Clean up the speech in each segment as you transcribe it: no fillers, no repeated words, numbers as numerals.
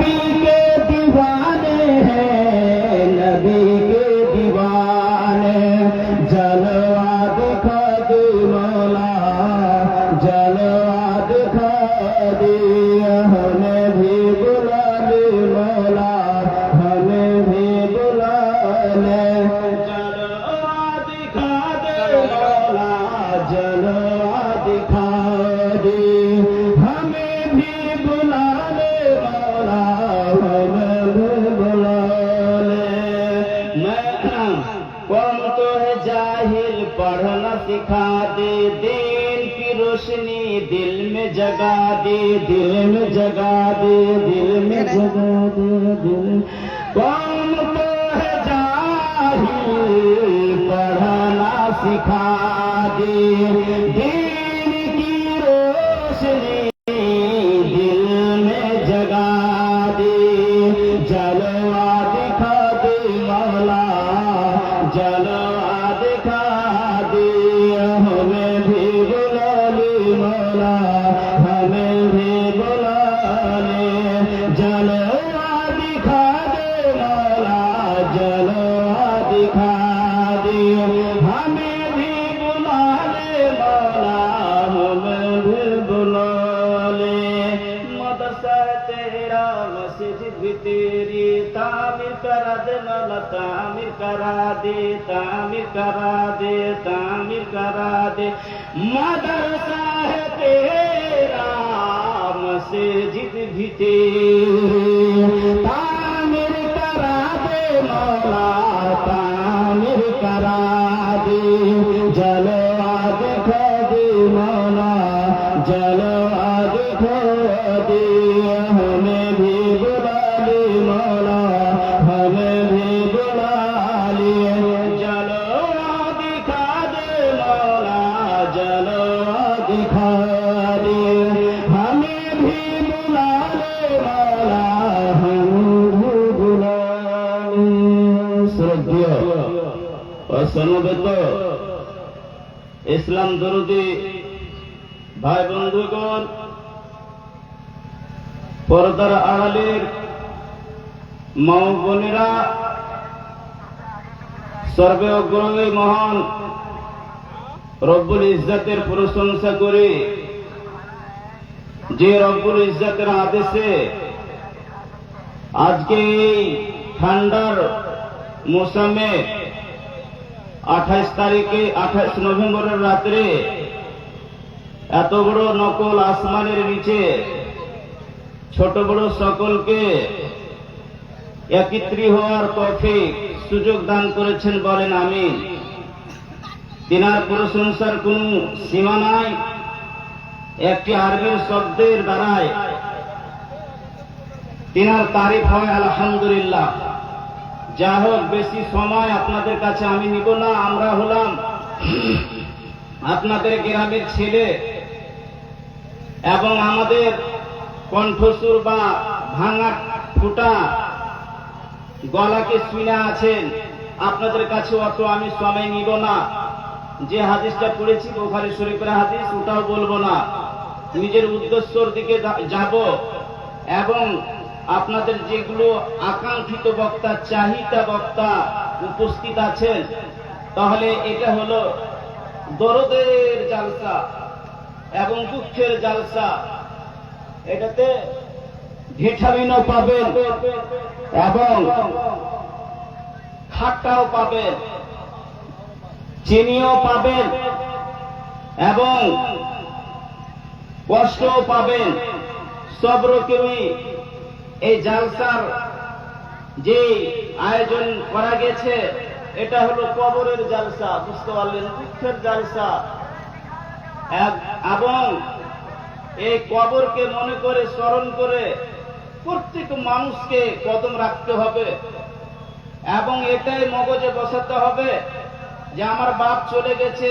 नबी के दीवाने हैं, नबी के दीवाने। जलवा दिखा दे मौला, जलवा दिखा दे, हमें भी बुला ले मौला, हमें भी बुला ले। जलवा दिखा दे मौला, जलवा दिखा दे, हमें भी बुला ले मौला, हमें भी बुला ले। मैं कौन तो है जाहिल, पढ़ना सिखा दे, दीन की रोशनी दिल में जगा दे, दिल में जगा दे, दिल में जगा दे, दिल। कौन तो है जाहिल, पढ़ना सिखा दे, दीन की रोशनी दिल में जगा दे। जलवा दिखा दे मौला, जलवा दिखा दे, हमें भी बुला ले मौला, हमें भी बुला ले। जलवा दिखा दे मौला, जलवा दिखा दे, हमें भी बुला ले मौला, हमें भी बुला ले। मदरसा तेरा, मस्जिद भी तेरी, तामीर करा दे मौला, तामीर करा दे, तामीर करा दे, तामीर करा दे। मदरसा है तेरा, मस्जिद भी तेरी, तामीर करा दे मौला, तामीर करा दे। जलवा दिखा दे मौला, जलवा दिखा दे, हमें भी बुला ले मौला, हमें भी बुला ले। जलवा दिखा दे मौला, जलवा दिखा दे, हमें भी बुला ले मौला, हमें भी बुला ले। श्रद्धेय ও সমবেত ইসলাম দরদি ভাই বন্ধুগণ, পর্দার আড়ালের মা ও বোনেরা, সর্বে অগ্রণী মহান রব্বুল ইজ্জতের প্রশংসা করে, যে রব্বুল ইজ্জতের আদেশে আজকে এই ঠান্ডার মৌসুমে 28 নভেম্বরের রাত্রে এত বড় নকল আসমানের নিচে ছোট বড় সকলকে একত্রিত হওয়ার তৌফিক সুযোগ দান করেছেন, বলেন আমিন। তিনার প্রশংসার কোন সীমা নাই। একটি আরবির শব্দের দ্বারায় তিনার তারিফ হয় আলহামদুলিল্লাহ। যা হোক, বেশি সময় আপনাদের কাছে আমি নিব না। আমরা হলাম আপনাদের গ্রামের ছেলে এবং আমাদের কণ্ঠসুর বা ভাঙা ফুটা গলাকে শুনে আছেন, আপনাদের কাছে অত আমি সময় নিব না। যে হাদিসটা পড়েছি বুখারী শরীফের হাদিস, ওটাও বলবো না। নিজের উদ্দেশ্যের দিকে যাব এবং আপনাদের যেগুলো আকাঙ্ক্ষিত বক্তা, চাহিদা বক্তা উপস্থিত আছেন, তাহলে এটা হলো দরদের জালসা এবং দুঃখের জালসা। এটাতে ভিটামিনও পাবেন এবং খাট্টাও পাবেন, চিনিও পাবেন এবং কষ্টও পাবেন, সব রকমই। এই জালসার যে আয়োজন করা গেছে, এটা হলো কবরের জালসা, বুঝতে পারলেন, দুঃখের জালসা। এবং এই কবরকে মনে করে, স্মরণ করে প্রত্যেক মানুষকে কদম রাখতে হবে এবং এটাই মগজে বসাতে হবে যে আমার বাপ চলে গেছে,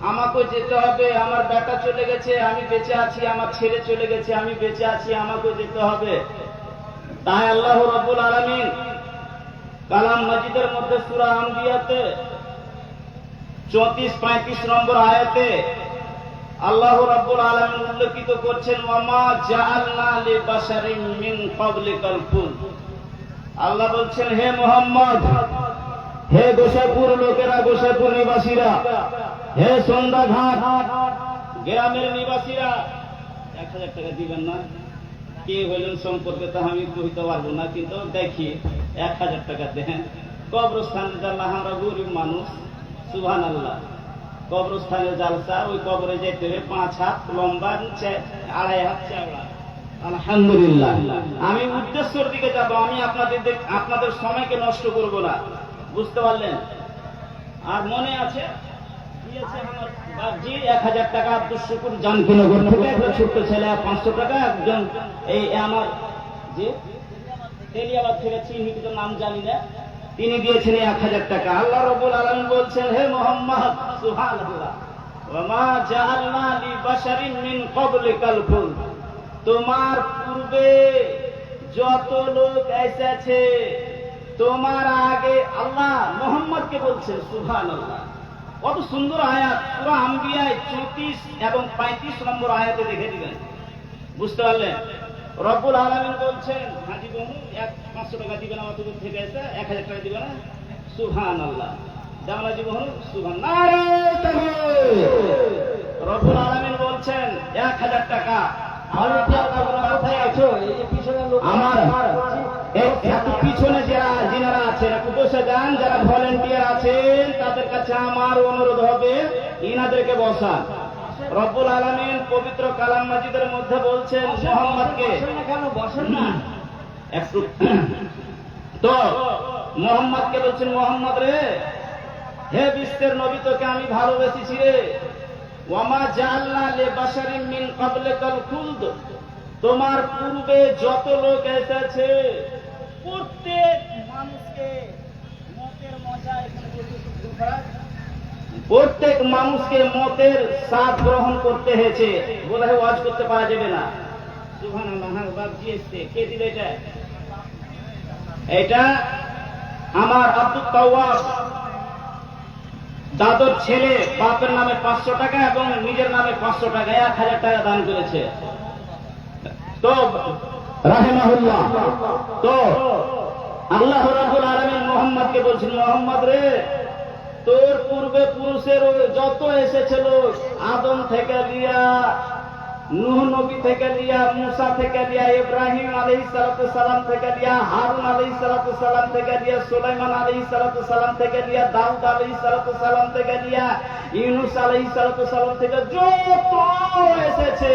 আমাকে যেতে হবে, আমার বেটা চলে গেছে, আমি বেঁচে আছি, আমার ছেলে চলে গেছে, আমি বেঁচে আছি, আমাকে যেতে হবে। তাই আল্লাহ রাব্বুল আলামিন কালাম মাজিদের মধ্যে সূরা আম্বিয়াতে 34-35 নম্বর আয়াতে আল্লাহ রাব্বুল আলামিন উল্লেখিত করছেন ওয়ামা জাআলনা লিবাশারিন মিন ক্বাবলিকাল খুলদ। আল্লাহ বলছেন হে মুহাম্মদ, হে গোসাইপুর লোকেরা, গোসাইপুর নিবাসীরা, হে সন্ধ্যাঘাট গ্রামের নিবাসীরা, 1000 টাকা দিবেন না? কে হইলেন সম্পর্কে তো আমি কইতে পারবো না, কিন্তু দেখি 1000 টাকা দেন। কবরস্থানে জানলা, আমরা গরিব মানুষ, সুবহানাল্লাহ। কবরস্থানে জালসা, ওই কবরে যেতে হবে 5 হাত লম্বা, 2.5 হাত চওড়া। আলহামদুলিল্লাহ, আমি উদ্দেশ্যের দিকে যাব, আমি আপনাদের সময়কে নষ্ট করব না, বুঝতে পারলেন? আর মনে আছে আমার বাপজি 1000 টাকা আব্দুল শুকুর জানকিনগর থেকে একটা ছোট্ট ছেলে 500 টাকা, একজন এই আমার যে তেলিয়াবাদ থেকে চিহ্নিত নাম জানি না, তিনি দিয়েছেন 1000 টাকা। আল্লাহ রাব্বুল আলামিন বলছেন হে মুহাম্মদ, সুবহানাল্লাহ, ওয়ামা জাআলনা লিবাশারিন মিন ক্বাবলিকাল খুলদ, তোমার পূর্বে যত লোক এসেছে, তোমার আগে, আল্লাহ মুহাম্মদকে বলছেন, সুবহানাল্লাহ। কত সুন্দর আয়াত, সূরা আম্বিয়ায় 34 এবং 35 নম্বর আয়াতে দেখে দিবেন, বুঝতে পারলেন? রব্বুল আলামিন বলছেন, হাজি বন্ধু 500 টাকা দিবেন, আমার দূর থেকে এসে 1000 টাকা দিবেন না? সুবহানাল্লাহ। যেমন হাজি বন্ধু সুবহানাল্লাহ, রব্বুল আলামিন বলছেন 1000 টাকা। আমার এত পিছনে যারা আছেন একটু বসে যান, যারা ভলেন্টিয়ার আছেন তাদের কাছে আমার অনুরোধ হবে ইনাদেরকে বসান। রব্বুল আলামিন পবিত্র কালাম মাজিদের মধ্যে বলছেন মুহাম্মদকে, একটু তো মুহাম্মদকে বলছেন, মুহাম্মদ রে, হে বিশ্বের নবী, তোকে আমি ভালোবেসেছি রে। ওয়ামা জাআলনা লিবাশারিন মিন ক্বাবলিকাল খুলদ, তোমার পূর্বে যত লোক এসেছে প্রত্যেক মানুষকে মতের মজা, প্রত্যেক মানুষকে মতের স্বাদ গ্রহণ করতে হয়েছে। বোধহয় ওয়াজ করতে পারা যাবে না। সুবহানাল্লাহ, বাপজি এসছে, কে দিল এটা? এটা আমার আব্দুল তাওয়াব দাদর ছেলে, বাপের নামে 500 টাকা এবং নিজের নামে 500 টাকা, 1000 টাকা দান করেছে। তো রাহিমাহুল্লাহ, তো আল্লাহ রাব্বুল আলামিন মুহাম্মদকে বলছেন, মুহাম্মদ রে, তোর পূর্বে পুরুষের যত এসেছে লোক, আদম থেকে লিয়া, নূহ নবী থেকে লিয়া, মুসা থেকে লিয়া, ইব্রাহিম আলাইহিস সালাম থেকে লিয়া, হারুন আলাইহিস সালাম থেকে লিয়া, সুলাইমান আলাইহিস সালাম থেকে লিয়া, দাউদ আলাইহিস সালাম থেকে লিয়া, ইউনূস আলাইহিস সালাম থেকে যত এসেছে,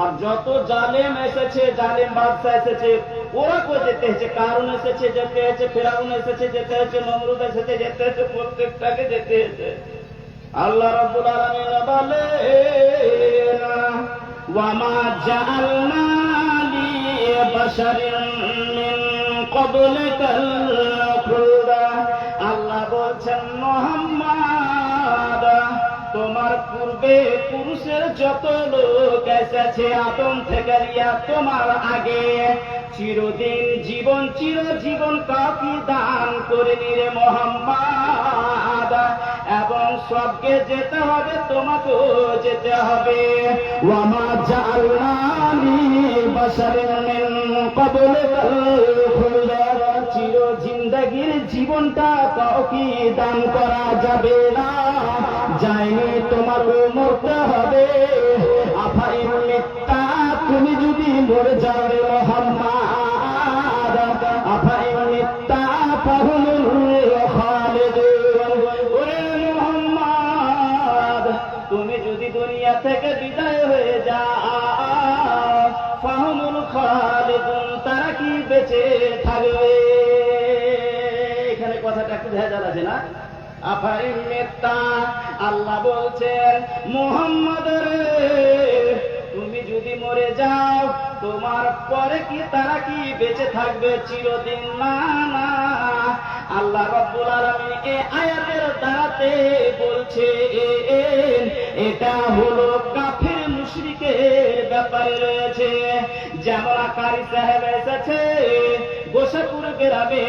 আর যত জালেম এসেছে, জালেম বাদশা এসেছে, ওরা কো যেতে হয়েছে, কারণ এসেছে যেতে হয়েছে, ফেরাউন এসেছে যেতে হয়েছে, নমরুদ এসেছে যেতে হয়েছে, প্রত্যেকটাকে যেতে হয়েছে। আল্লাহ রাব্বুল আলামিন বলেন ওয়ামা জাআলনা লিবাশারিন মিন ক্বাবলিকাল খুলদ, আল্লাহ বলছেন মুহাম্মদ, তোমার পূর্বে পুরুষের যত লোক এসেছে আদম থেকে লিয়া তোমার আগে, চিরদিন জীবন চিরজীবন কাউকে দান করেনি রে মুহাম্মদ, এবং সবকে যেতে হবে, তোমাকেও যেতে হবে। ওয়ামা জাআলনা লিবাশারিন মিন ক্বাবলিকাল খুলদ, চির জিন্দেগীর জীবনটা কাউকে দান করা যাবে না, যায়নি, তোমাকে মরতে হবে। আফাইন মিত্তা, তুমি যদি মরে যাও রে মুহাম্মদ, আফাইন মিত্তা ফাহুমুল খালিদুন, ওরে মুহাম্মদ, তুমি যদি দুনিয়া থেকে বিদায় হয়ে যাও, ফাহুমুল খালিদুন, তারা কি বেঁচে থাকবে? এখানে কথাটা একটু ভেজাল আছে না? আফাইন মিত্তা, আল্লাহ বলছেন মুহাম্মদ রে, তুমি যদি মরে যাও, তোমার পরে কি তারা কি বেঁচে থাকবে চিরদিন? না না, আল্লাহ রাব্বুল আলামিন এই আয়াতের দ্বারাতে বলছে এটা হলো কাফির মুশরিকের ব্যাপারে রয়েছে। যেমন কারি সাহেব এসেছে গোসাপুর গ্রামে,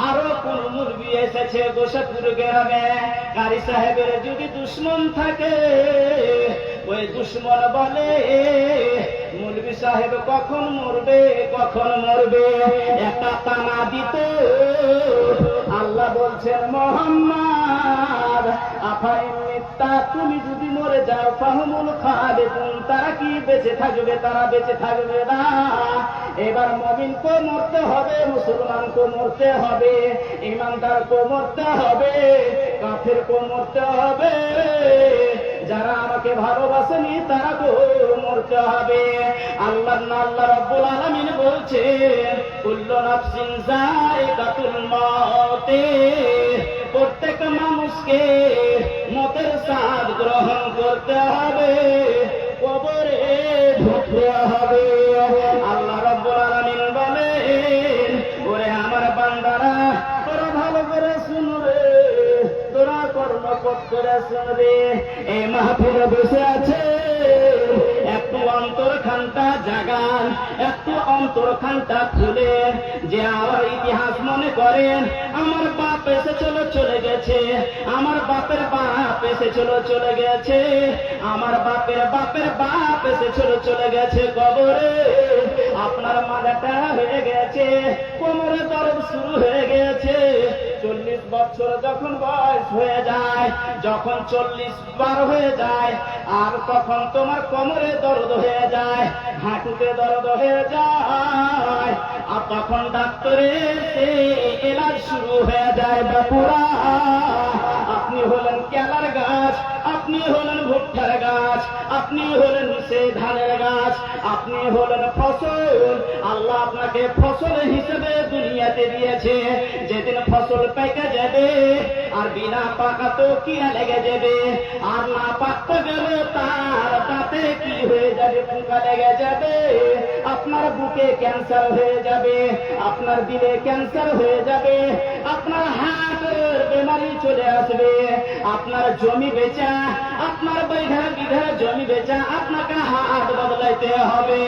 আরো কোন মুরগি এসেছে গোসাপুর গ্রামে, কারি সাহেবের যদি দুশ্মন থাকে ওই দুশ্মন বলে মৌলভী সাহেব কখন মরবে, কখন মরবে। একটা তানা দিত, আল্লাহ বলছেন মুহাম্মদ আফাইন মিত্তা, তুমি যদি মরে যাও ফাহুমুল খালিদুন, তারা কি বেঁচে থাকবে? তারা বেঁচে থাকবে না। এবার মুমিনকে মরতে হবে, মুসলমানকে মরতে হবে, ইমানদারকে মরতে হবে, কাফেরকে মরতে হবে, যারা আমাকে ভালোবাসেনি তারা তো মরতে হবে। আল্লাহ রাব্বুল আলামিন বলছেন কুল্লু নাফসিন যায়িকাতুল মাউত, প্রত্যেক মানুষকে মতের স্বাদ গ্রহণ করতে হবে, কবরে ঢুকতে হবে। আল্লাহ রাব্বুল আলামিন বলেন ওরে আমার বান্দারা, তোরা ভালো করে শুনবে, তোরা কর্ম করে শুনবে। এই মাহফিলে বসে আছে, একটু অন্তরখানটা জাগান, একটু অন্তরখানটা খুলেন, যে আমার ইতিহাস মনে করেন আমার বাপ এসেছিল চলে গেছে, আমার বাপের বাপ এসেছিল চলে গেছে, আমার বাপের বাপের বাপ এসেছিল চলে গেছে কবরে। আপনার মাথাটা হয়ে গেছে, কোমরে দরদ শুরু হয়ে গেছে। 40 বছর যখন বয়স হয়ে যায়, যখন 40 পার হয়ে যায়, আর তখন তোমার কোমরে দরদ হয়ে যায়, হাঁটুতে দরদ হয়ে যায়, আর তখন ডাক্তারের এলাজ শুরু হয়ে যায়। বাপুরা, আপনি হলেন কেলার গাছ, আপনি হলেন ভুট্টার গাছ, আপনি হলেন সে ধানের গাছ, আপনি হলেন ফসল। আল্লাহ আপনাকে ফসল হিসেবে দুনিয়াতে দিয়েছে। যেদিন ফসল পেকে যাবে আর বিনা পাকা তো কিনা লেগে যাবে, আর না পাকতে গেলে তার তাতে কি হয়ে যাবে, পোকা লেগে যাবে, আপনার বুকে ক্যান্সার হয়ে যাবে, আপনার দিলে ক্যান্সার হয়ে যাবে, আপনার হার্টের বেমারি চলে আসবে, আপনার জমি বেচা, আপনার বিঘা জমি বেচা আপনাকে হাত বদলাইতে হবে।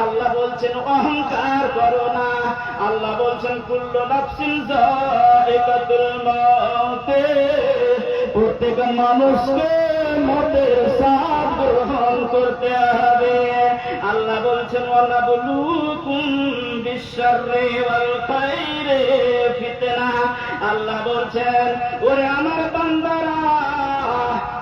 আল্লাহ বলছেন অহংকার করো না। আল্লাহ বলছেন কুল্লু নাফসিন যায়িকাতুল মাউত, প্রত্যেক মানুষকে মতের স্বাদ গ্রহণ করতে হবে। আল্লাহ বলছেন ওয়ানাবলুকুম বিশ-শাররি ওয়াল খাইরি ফিতনা। আল্লাহ বলছেন ওরে আমার বান্দারা,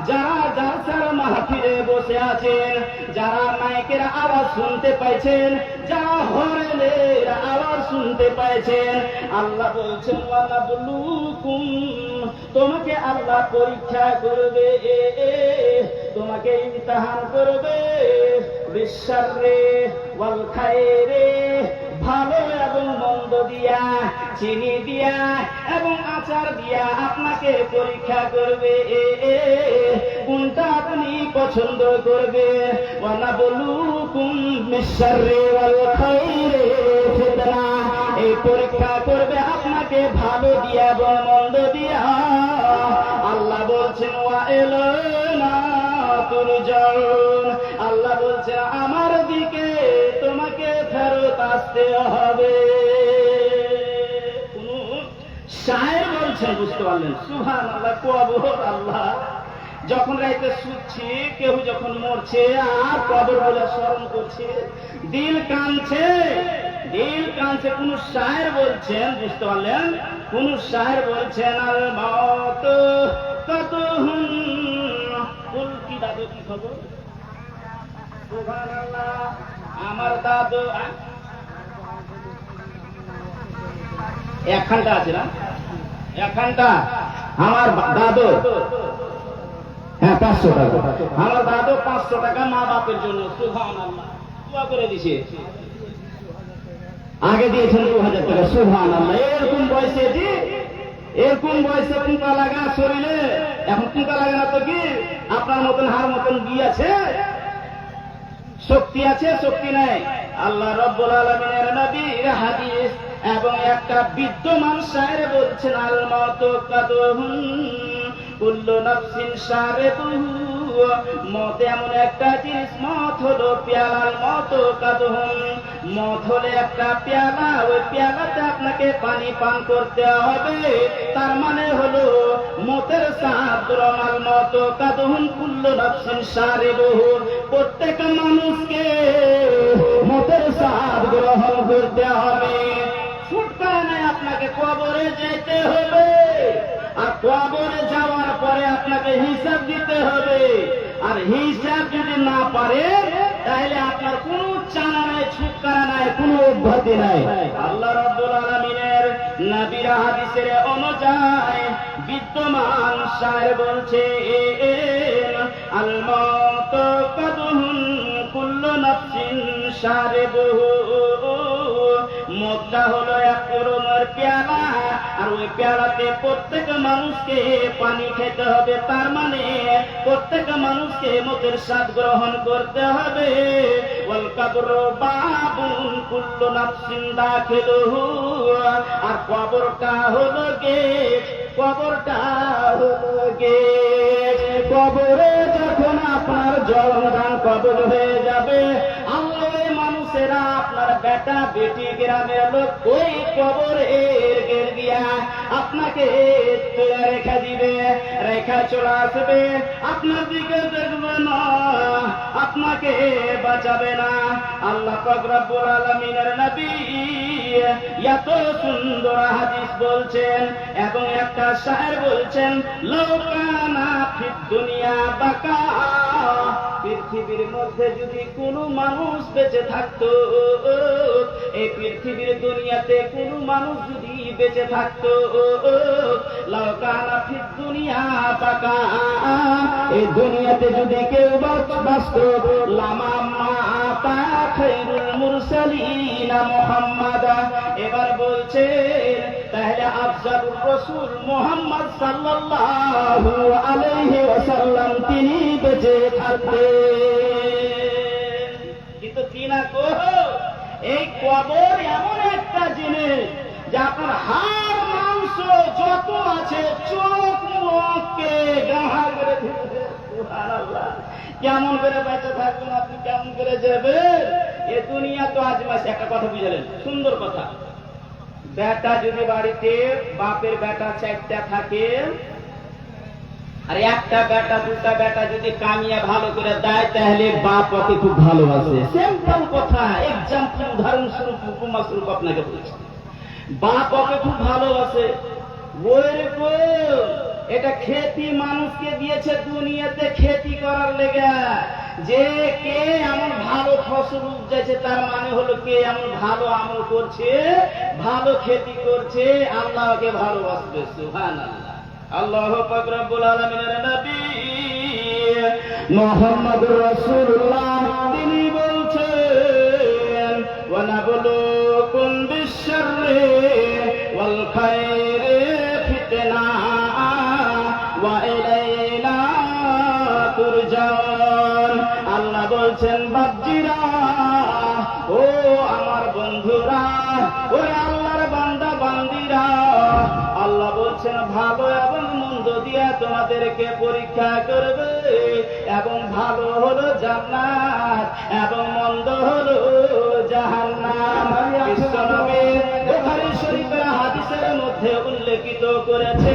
যারা জালসার মাহফিলে বসে আছেন, যারা মাইকের আওয়াজ শুনতে পাইছেন, যারা হরেলের আওয়াজ শুনতে পাইছেন, আল্লাহ বলছেন ওয়ানাবলুকুম, তোমাকে আল্লাহ পরীক্ষা করবে, তোমাকে ইমতিহান করবে, বিশ-শাররি ওয়াল খাইরি, ভালো এবং মন্দ দিয়া, চিনি দিয়া এবং আচার দিয়া আপনাকে পরীক্ষা করবে, কোনটা আপনি পছন্দ করবে। ওয়ানাবলুকুম বিশ-শাররি ওয়াল খাইরি ফিতনা, এই পরীক্ষা করবে আপনাকে ভালো দিয়া এবং মন্দ দিয়া। আল্লাহ বলছেন ওয়া ইলাইনা তুরজাউন, আল্লাহ বলছেন আমার দিকে তোমাকে ফেরত আসতে হবে। কোন শায়ের বলছেন, বুঝতে পারলেন? সুবহানাল্লাহ, কবর। আল্লাহ যখন রাইতে শুচ্ছি, কেউ যখন মরছে আর কবর বলে স্মরণ করছে, দিল কাঁদছে, দিল কাঁদছে। কোন শায়ের বলছেন, বুঝতে পারলেন? কোন শায়ের বলছেন আল মাউত কাতুহুন, কুল কি দাদু, কি খবর? সুবহানাল্লাহ, আমার দাদু একখানটা আছে না, একখানটা আমার দাদু, হ্যাঁ 500 টাকা, আমার দাদু 500 টাকা মা বাপের জন্য সুবহানাল্লাহ দোয়া করে দিছে। আগে দিয়েছেন 2000 টাকা, সুবহানাল্লাহ। এরকম বয়সে জি, এরকম বয়সে টিকা লাগা শরীরে, এখন টিকা লাগে না তো কি? আপনার মতন হার মতন বিয়ে আছে, শক্তি আছে, শক্তি নাই। আল্লাহ রাব্বুল আলামিনের নবীর হাদিস এবং একটা বিদ্যমান শায়ের বলছেন আল মাউতু কাতুহুন কুল্লু নাফসিন শারিবুহু, মত এমন একটা জিনিস, মত হলো পেয়ালার মতো কাতুহুন, মত হলে একটা পেয়ালা, ওই পেয়ালাতে আপনাকে পানি পান করতে হবে। তার মানে হলো মতের সাদ গ্রহণ মতো কাদহুন কুল্লু নাফসিন সারিবহু, প্রত্যেক মানুষকে মতের সাদ গ্রহণ করতে হবে। ছুটকারা নাই, আপনাকে কবরে যেতে হবে, আর কবরে যাওয়ার পরে আপনাকে হিসাব দিতে হবে। আর হিসাব যদি না পারে তাহলে আপনার কোনো চানা নাই, ছুটকারা নাই, কোনো অব্যাহতি নাই। আল্লাহ রাব্বুল আলামিনের নবীর হাদিসের অনুযায়ী বিদ্যমান শায়ের বলছে, আল মাউত কাদহুন কুল্লু নাফসিন শারিবহু, মদটা হলো এক করুণের পেয়ালা, আর ওই পেয়ালাতে প্রত্যেক মানুষকে পানি খেতে হবে। তার মানে প্রত্যেক মানুষকে মদের স্বাদ গ্রহণ করতে হবে। ওয়াল কবরু বাবুন কুল্লু নাফসিন দাখিলুহু, আর কবরটা হলো গেট, কবরটা হলো গেট। কবরে যখন আপনার জলদান কবর হয়ে যাবে, আল্লাহ মানুষেরা আপনার বেটা বেটি গ্রামের লোক ওই কবরের গেট দিয়া আপনাকে তুলে রেখা দিবে, রেখা চলে আসবে, আপনার দিকে দেখবে না, আপনাকে বাঁচাবে না। আল্লাহ পাক রব্বুল আলামিনের নবী এত সুন্দর হাদিস বলছেন এবং একটা শায়ের বলছেন, লাউ কানা ফিদ দুনিয়া বাকা, পৃথিবীর মধ্যে যদি কোনো মানুষ বেঁচে থাকতো, এই পৃথিবীর দুনিয়াতে কোনো মানুষ যদি বেঁচে থাকতো, লাউ কানা ফিদ দুনিয়া বাকা, এই দুনিয়াতে যদি কেউ বাঁচতো, লামা মাতা খায়রুল মুরসালিন মুহাম্মাদ। এবার বলছে তাহলে আফজালুর রাসূল মুহাম্মদ সাল্লাল্লাহু আলাইহি ওয়াসাল্লাম তিনি বেঁচে থাকতেন। কিন্তু তিনা কহ, এই কবর এমন একটা জিনিস যে আপনার হাড় মাংস যত আছে চোখ মুখকে গাহা করে দিবে। সুবহানাল্লাহ, কেমন করে বেঁচে থাকবেন আপনি, কেমন করে যাবেন? এ দুনিয়া তো আজ মাস। একটা কথা বুঝলেন, সুন্দর কথা, বেটা যদি বাড়িতে বাপের বেটা 4টা থাকে, আর একটা বেটা দুটা বেটা যদি কামিয়া ভালো করে দেয়, তাহলে বাপ ওকে খুব ভালোবাসে। সিম্পল কথা, এক্সাম্পল, উদাহরণস্বরূপ, উপমা স্বরূপ আপনাকে বলছি, বাপ ওকে খুব ভালোবাসে। ওইরকম এটা খেতি মানুষকে দিয়েছে দুনিয়াতে খেতি করার লেগে, যে কে এমন ভালো ফসল উপজাইছে তার মানে হলো কে এমন ভালো আমল করছে, ভালো খেতি করছে, আল্লাহ ওকে ভালোবাসবে। সুবহানাল্লাহ। আল্লাহ পাক রব্বুল আলামিনের নবী মুহাম্মদুর রাসূলুল্লাহ তিনি বলছেন, ওয়া নাবলুকুম বিশ-শাররি ওয়াল খায়রি ফিতনা ওয়া ইলাইনা তুরজাউন। আল্লাহ বলছেন, বাপজিরা, ও আমার বন্ধুরা, ও আল্লাহর বান্দা বান্দিরা, আল্লাহ বলছেন ভালো এবং মন্দ দিয়া তোমাদেরকে পরীক্ষা করবে, এবং ভালো হলো জান্নাত এবং মন্দ হলো জাহান্নাম। বিশ্বনবী বুখারী শরীফের হাদিসের মধ্যে উল্লেখিত করেছে,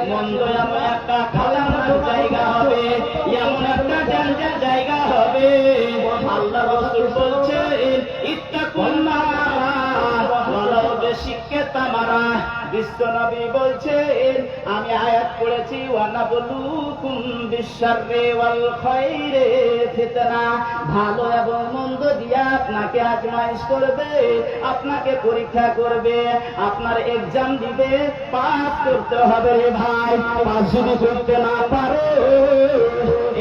মন্দ এমন একটা খালার জায়গা হবে, এমন একটা ডেঞ্জার জায়গা হবে। আল্লাহ রাসূল বলছেন, ইত্তাকুন নার ওয়ালাউ বিশিক্কি তামারা। বিশ্বনবী বলছেন, আমি আয়াত পড়েছি, ওয়া নাবলুকুম বিশ-শাররি ওয়াল খায়রি ফিতনা, ভালো এবং মন্দ দিয়া আপনাকে আজমাইশ করবে, আপনাকে পরীক্ষা করবে, আপনার এক্সাম দিবে, পাস করতে হবে। রে ভাই, পাস যদি করতে না পারো,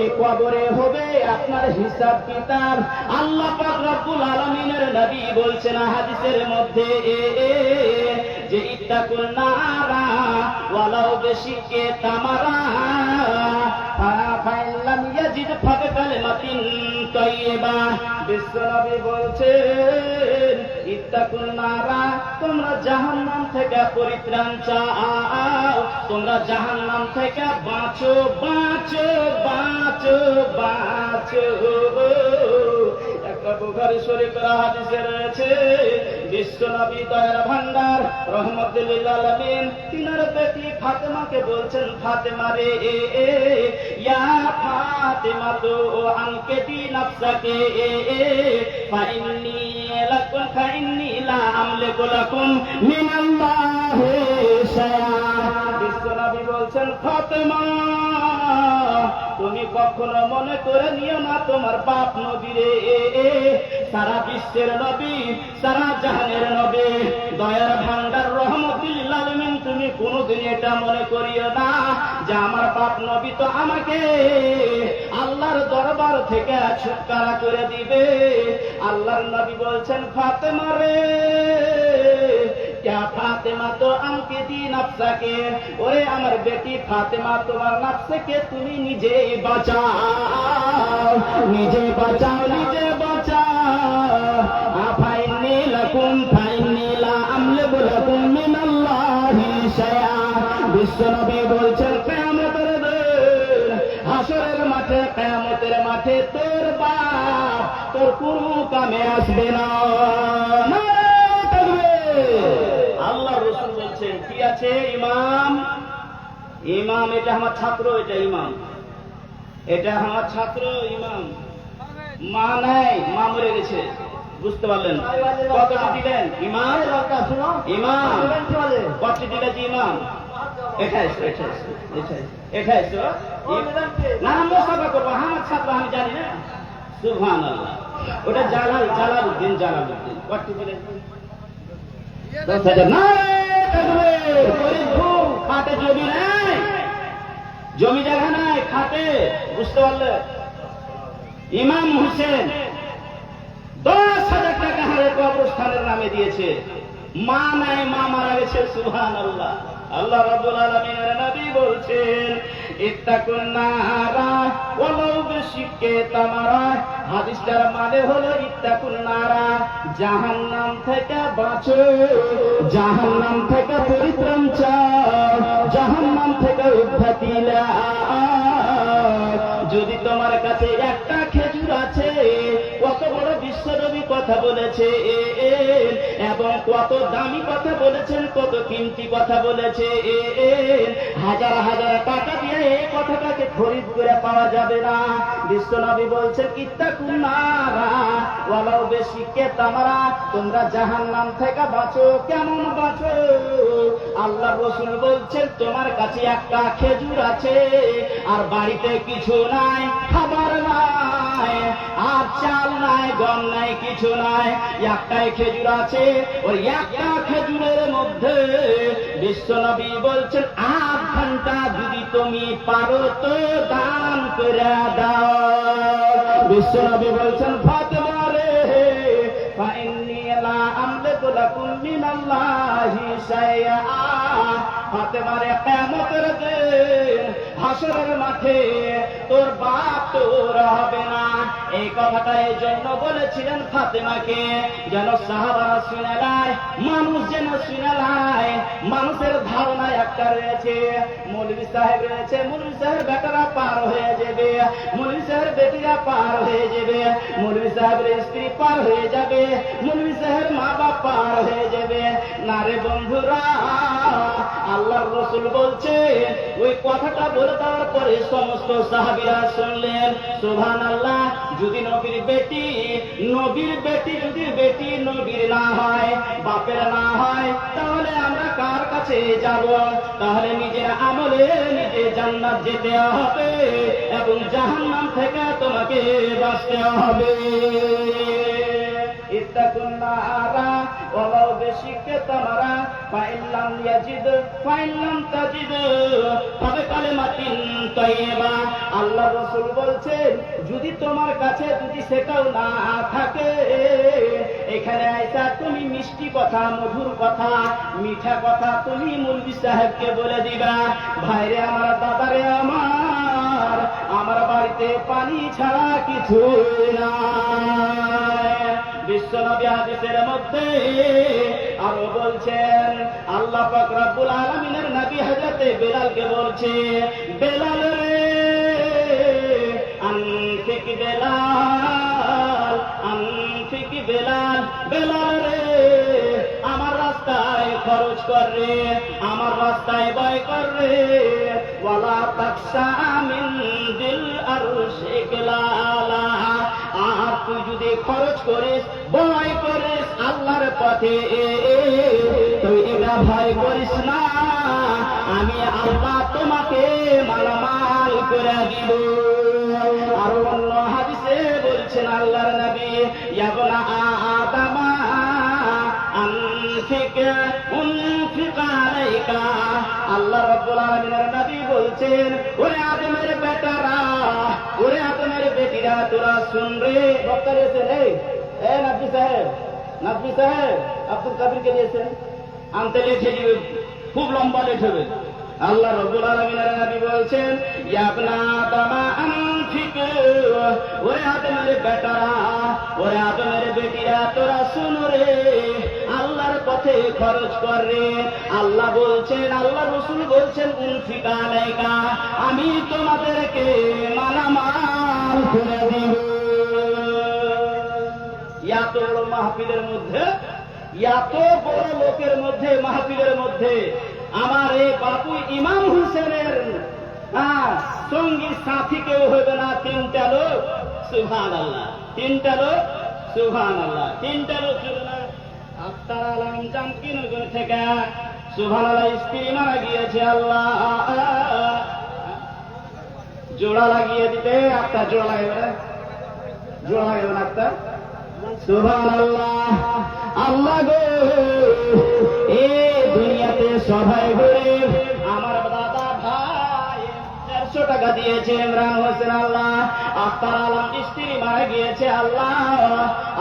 এই কবরে হবে আপনার হিসাব কিতাব। আল্লাহ পাক রব্বুল আলামিনের নবী বলছেন হাদিসের মধ্যে, যে ইত্তাকুন নারা ওয়ালাউ বিশিক্কি তামারা ফাইন লাম ইয়াজিদ ফাবিকালিমাতিন তাইয়্যিবা। বিশ্বনবী বলছেন, ইত্তাকুন নারা, তোমরা জাহান্নাম থেকে পরিত্রাণ চাও, তোমরা জাহান্নাম থেকে বাঁচো, বাঁচো, বাঁচো, বাঁচো। একটা বুখারী শরীফের হাদিসে রয়েছে, বিশ্ব নবী দয়ার ভান্ডার রহমতুল লিল আলামিন তিনার বেটি ফাতেমাকে বলছেন, ফাতেমা রে ইয়া ফাতেমা তো আনকেতি নাফসাকে ফাইন্নি লাকুম ফাইন্নি লা আমলিকু লাকুম মিনাল্লাহি শাইআ। বিশ্ব নবী বলছেন, ফাতেমা তুমি কখনো মনে করে নিও না তোমার বাপ নবী রে, সারা বিশ্বের নবী, সারা জাহানের নবী, দয়ার ভান্ডার রহমতুল লিল আলামিন, তুমি কোনোদিন এটা মনে করিও না যে আমার বাপ নবী তো আমাকে আল্লাহর দরবার থেকে ছুটকারা করে দিবে। আল্লাহর নবী বলছেন, ফাতেমা রে ফাতেমা তো আমাকে দি নফসাকে, ওরে আমার বেটি ফাতেমা তোমার নফসকে তুমি নিজে বাঁচাও, নিজে বাঁচাও, নিজে বাঁচাও। আফাইনি লাকুম ফাইন্নি লা আমলিকু লাকুম মিনাল্লাহি শাইআ। বিশ্ব নবী বলছেন, কিয়ামতের দিন হাসরের মাঠে, কিয়ামতের মাঠে তোর বাপ তোর কোনো কামে আসবে না। আল্লাহ রসুল বলছেন, কি আছে ইমাম? ইমাম এটা আমার ছাত্র, এটা ইমাম, এটা আমার ছাত্র ইমাম। মা নাই, মা মরে গেছে, বুঝতে পারলেন? কতটি দিলেন ইমাম? ইমাম কতটি দিলেন ইমাম? 28 না, মোসাফা করবো, আমার ছাত্র আমি জানি না। সুবহানাল্লাহ, ওটা জালালউদ্দিন, কতটি দিলেন? 10,000 না, খাটে জমি নাই, জমি জায়গা নাই, খাটে, বুঝতে পারলে? ইমাম হোসেন 10,000 টাকা হারে কবরস্থানের নামে দিয়েছে। মা নাই, মা মারা গেছে। সুবহানাল্লাহ। আল্লাহ রাব্বুল আলামিনের নবী বলছেন, ইত্তাকুন নারা ওয়ালাউ বিশিক্কি তামারা। হাদিসটার মানে হলো ইত্তাকুন নারা, জাহান্নাম থেকে বাঁচো, জাহান্নাম থেকে পরিত্রাণ চাও, জাহান্নাম থেকে উদ্ধাতি লাও। যদি তোমার কাছে একটা খেজুর আছে, কত বড় বিশ্বনবী কথা বলেছে এবং কত দামি কথা বলেছেন, কত কিমতি কথা বলেছে, হাজার হাজার টাকা দিয়ে এই কথাটাকে খরিদ করে পাওয়া যাবে না। বিশ্বনবী বলছে, ইত্তাকুন নারা ওয়ালাউ বিশিক্কি তামারা, তোমরা জাহান্নাম থেকে বাঁচো। কেমন বাঁচো? আল্লাহ রাসূল বলছেন, তোমার কাছে একটা খেজুর আছে আর বাড়িতে কিছু নাই, খাবার নাই, আর চাল নাই, গম নাই, কিছু নাই, একটাই খেজুর আছে। ওই একটা খেজুরের মধ্যে বিশ্বনবী বলছেন, 8 ঘন্টা যদি তুমি পারো তো দান করে দাও। বিশ্বনবী বলছেন, ফাতেমা রে ফাইন্নি লা আমলিকু লাকুম মিনাল্লাহি শাইআ। ফাতেমা রে, কিয়ামতের দিন হাসরের মাঠে তোর বাপ তোর হবে না। এই কথাটা এই জন্য বলেছিলেন ফাতেমাকে, যেন সাহাবারা শুনে নেয়, মানুষ যেন শুনে নেয়। মানুষের ধারণা একটা রয়েছে, মৌলভী সাহেব রয়েছে, মৌলভী সাহেবের বেটারা পার হয়ে যাবে, মৌলভী সাহেবের বেটিরা পার হয়ে যাবে, মৌলভী সাহেবের স্ত্রী পার হয়ে যাবে, মৌলভী সাহেবের মা বাপ পার হয়ে যাবে। না রে বন্ধুরা, আল্লাহর রাসূল বলছে, ওই কথাটা বলে দেওয়ার পরে সমস্ত সাহাবীরা শুনলেন। সুবহানাল্লাহ। যদি নবীর বেটি যদি বেটি নবীর না হয়, বাপের না হয়, তাহলে আমরা কার কাছে যাব? তাহলে নিজের আমলে নিজে জান্নাত যেতে হবে এবং জাহান্নাম থেকে তোমাকে বাঁচতে হবে। ইত্তাকুন নারা ওয়ালাউ বিশিক্কি তামারা ফাইল্লাম ইয়াজিদ ফাইল্লাম তাজিদ ফাবিকালিমাতিন তাইয়্যিবা। আল্লাহ রাসূল বলছেন, যদি তোমার কাছে যদি সেটাও না থাকে, এখানে আইসা তুমি মিষ্টি কথা, মধুর কথা, মিঠা কথা তুমি মৌলভী সাহেবকে বলে দিবা, ভাইরে আমার, দাদারে আমার বাড়িতে পানি ছাড়া কিছু নাই। বিশ্বনবী হাদিসের মধ্যে আরো বলছেন, আল্লাহ পাক রব্বুল আলামিনের নবী হযরত বেলালকে বলছে, বেলাল রে আনফিক বেলাল, আনফিক বেলাল, বেলাল রে খরচ কর রে, আমার রাস্তায় ব্যয় কর রে। ওয়ালা তাকসা মিন দিল আরশিক লালা, আর তুই যদি খরচ করিস, ব্যয় করিস আল্লাহর পথে, তুই এটা ভয় করিস না, আমি আল্লাহ তোমাকে মালামাল করে দিব। আর অন্য হাদিসে বলছেন আল্লাহর নবী, ইয়া বনা আদামা আনফিক উনফিক আলাইকা, আল্লাহ রাব্বুল আলামিনের নবী বলছেন, ওরে আদমের বেটারা, ওরে আদমের বেটিরা, তোরা শুন রে। বক্তা দিয়েছেন এই নাবি সাহেব, নাবি সাহেব আব্দুল কাবিরকে দিয়েছেন, আনতে লেট হয়ে যাবে, খুব লম্বা লেট হবে। আল্লাহ রাব্বুল আলামিনের নবী বলছেন, ইয়া ইবনা আদমা আনফিক, ওরে আদমের বেটারা, ওরে আদমের বেটিরা, তোরা শুন রে, আল্লাহর পথে খরচ কর রে। আল্লাহ বলছেন, আল্লাহ রাসূল বলছেন, উনফিক আলাইকা, আমি তোমাদেরকে মালামাল করে দিব। এত বড় মাহফিলের মধ্যে, এত বড় লোকের মধ্যে, মাহফিলের মধ্যে আমার এই বাপু ইমাম হোসেনের সঙ্গী সাথী কেউ হবে না। তিনটা লোক, সুবহানাল্লাহ, তিনটা লোক, সুবহানাল্লাহ, তিনটা লোক ছিল না। আফতার আলম জামকিনগর থেকে, সুবহানাল্লাহ, স্ত্রী মারা গিয়েছে, আল্লাহ জোড়া লাগিয়ে দিতে। আফতার জোড়া লাগাবে, জোড়া লাগাবে না আফতার, সুবহানাল্লাহ। আল্লাহ গো, এই দুনিয়াতে সবাই ঘুরে, আমার দাদা ভাই 400 টাকা দিয়েছে ইমরান হোসেন, আল্লাহ আফতার আলম স্ত্রী মারা গিয়েছে, আল্লাহ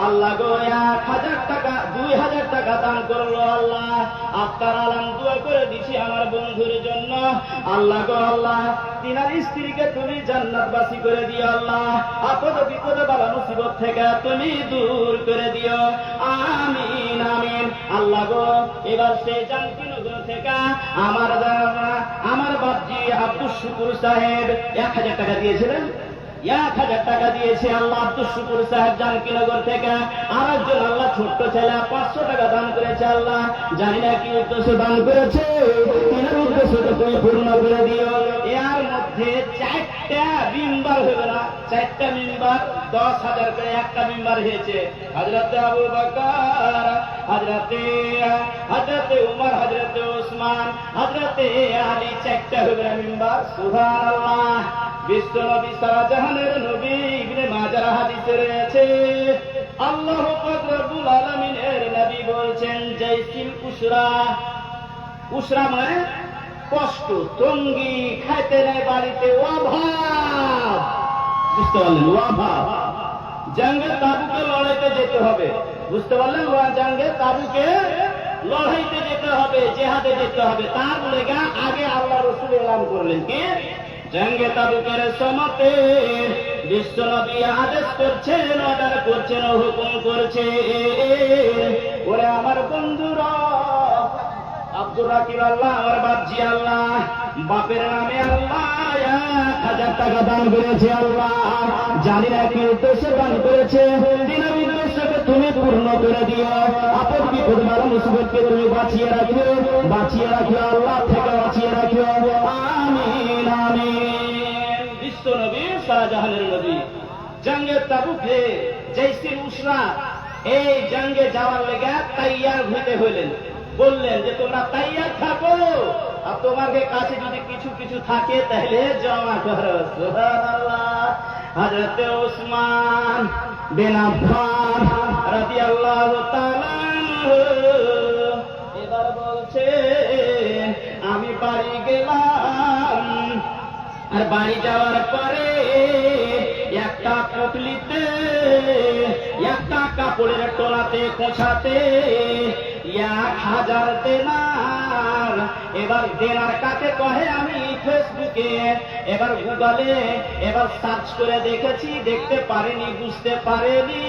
আল্লাহ গো 1000 টাকা 2000 টাকা দান করলো, আল্লাহ আফতার আলম দোয়া করে দিছি আমার বন্ধুর জন্য, আল্লাহ গো আল্লাহ তিনার স্ত্রীকে তুমি জান্নাতবাসী করে দিও, আল্লাহ আপদ বিপদ বালা মুসিবত থেকে তুমি দূর করে দিও, আমিন আমিন। আল্লাহ গো এবার সে জামকিনগর থেকে আমার বাপজি আব্দুল শুকুর সাহেব 1000 টাকা দিয়েছিলেন, 1000 টাকা দিয়েছে আল্লাহ আব্দুল শুকুর সাহেব জামকিনগর থেকে। আর একজন আল্লাহ ছোট্ট ছেলে 500 টাকা দান করেছে, আল্লাহ জানি না কি উদ্দেশ্য দান করেছে, তিনার উদ্দেশ্যটা তুমি পূর্ণ করে দিও। এর মধ্যে 4টা মিম্বার হবে না, 4টা মিম্বার 10,000 করে একটা মিম্বার হয়েছে। হযরত আবু বকর, হযরতে উমর, হযরতে ওসমান, হযরতে আলী, 4টা হবে না মিম্বার, সুবহানাল্লাহ। বিশ্ব নবী সারা জাহানের নবী, ইবনে মাজাহ হাদিসে রয়েছে, আল্লাহ পাক রব্বুল আলামিনের নবী বলছেন, জাইসিল উসরা, উসরা মানে কষ্ট, তঙ্গি, খাইতে নেই বাড়িতে, অভাব, বুঝতে পারলেন, অভাব। জঙ্গে তাবুকে লড়াইতে যেতে হবে, বুঝতে পারলেন, জঙ্গে তাবুকে লড়াইতে যেতে হবে, জেহাদে যেতে হবে, তার লেগা আগে আল্লাহ রাসূল এলান করলেন কি, জঙ্গে তাবুকের সময়তে বিশ্ব নবী আদেশ করছেন, অর্ডার করছেন, হুকুম করছে, ওরে আমার বন্ধুরা, আব্দুর রাকিব আল্লাহ, আমার বাপজি আল্লাহ, বাপের নামে আল্লাহ 1000 টাকা দান করেছে, আল্লাহ জানি না কি উদ্দেশ্যে দান করেছে, দিনের উদ্দেশ্যকে তুমি পূর্ণ করে দিও, আপদ বিপদ বালা মুসিবতকে তুমি বাঁচিয়ে রাখিও, বাঁচিয়ে রাখিও, আল্লাহ থেকে বাঁচিয়ে রাখিও, আমিন আমিন। বিশ্ব নবী শাহজাহানের নবী জঙ্গে তাবুকে জাইসিল উসরা, এই জঙ্গে যাওয়ার লেগে তৈয়ার হইতে হইলেন, বললেন যে তোমরা তৈয়ার থাকো, আর তোমাদের কাছে যদি কিছু কিছু থাকে তাহলে জমা করো, সুবহানাল্লাহ। হযরত ওসমান বিন আফফান রাদিয়াল্লাহু তাআলা এবার বলছে, আমি বাড়ি গেলাম, আর বাড়ি যাওয়ার পরে একটা পুটলিতে, একটা কাপড়ের টোলাতে কোঁচাতে 1000 দেনার। এবার দেনার কাকে কহে আমি ফেসবুকে, এবার গুগলে এবার সার্চ করে দেখেছি, দেখতে পারিনি, বুঝতে পারিনি,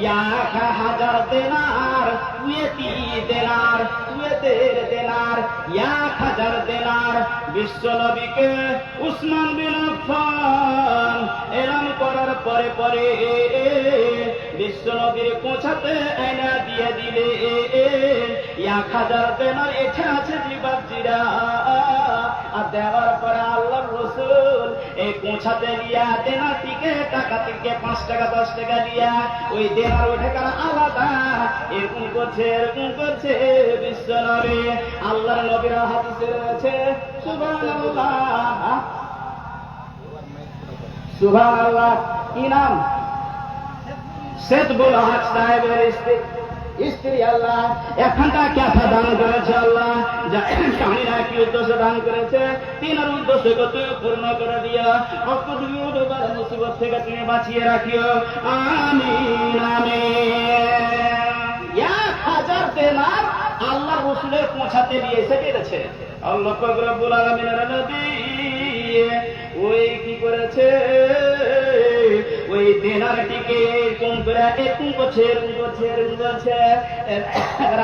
1000 দেনার, কুয়েতি দেনার, কুয়েতের দেনার, 1000 দেনার। বিশ্ব নবীকে উসমান বিন আফফান এলান করার পরে পরে বিশ্ব নবীর পৌঁছাতে আয়না দিয়ে দিলে 1000 দেনার এঠে আছে জিবাজিরা। আর দেওয়ার পরে আল্লাহর রাসূল এই পৌঁছাতে লিয়া দেনাটিকে টাকা থেকে 5 টাকা 10 টাকা দিয়া ওই দেনার ওঠে কারা আলাদা এরকম করছে বিশ্ব নবী। আল্লাহর নবীর হাদিসে রয়েছে সুবহানাল্লাহ সুবহানাল্লাহ। কি নাম? সেদবুল হক সাহেবের স্ত্রী আল্লাহ 1 টাকা দান করেছে আল্লাহ। জানিনা কি উদ্দেশ্যে দান করেছে, তিনার উদ্দেশ্যকে তুমি পূর্ণ করে দিয়া মুসিবত থেকে তুমি বাঁচিয়ে রাখিও, আমিন আমিন। 1000 দেনার আল্লাহ রাসূলের পৌঁছাতে দিয়ে এসে পেরেছে। আল্লাহ পাক রব্বুল আলামিনের নবী ওই কি করেছে, ওই দেনারটিকে কোন করে এরকম করছে।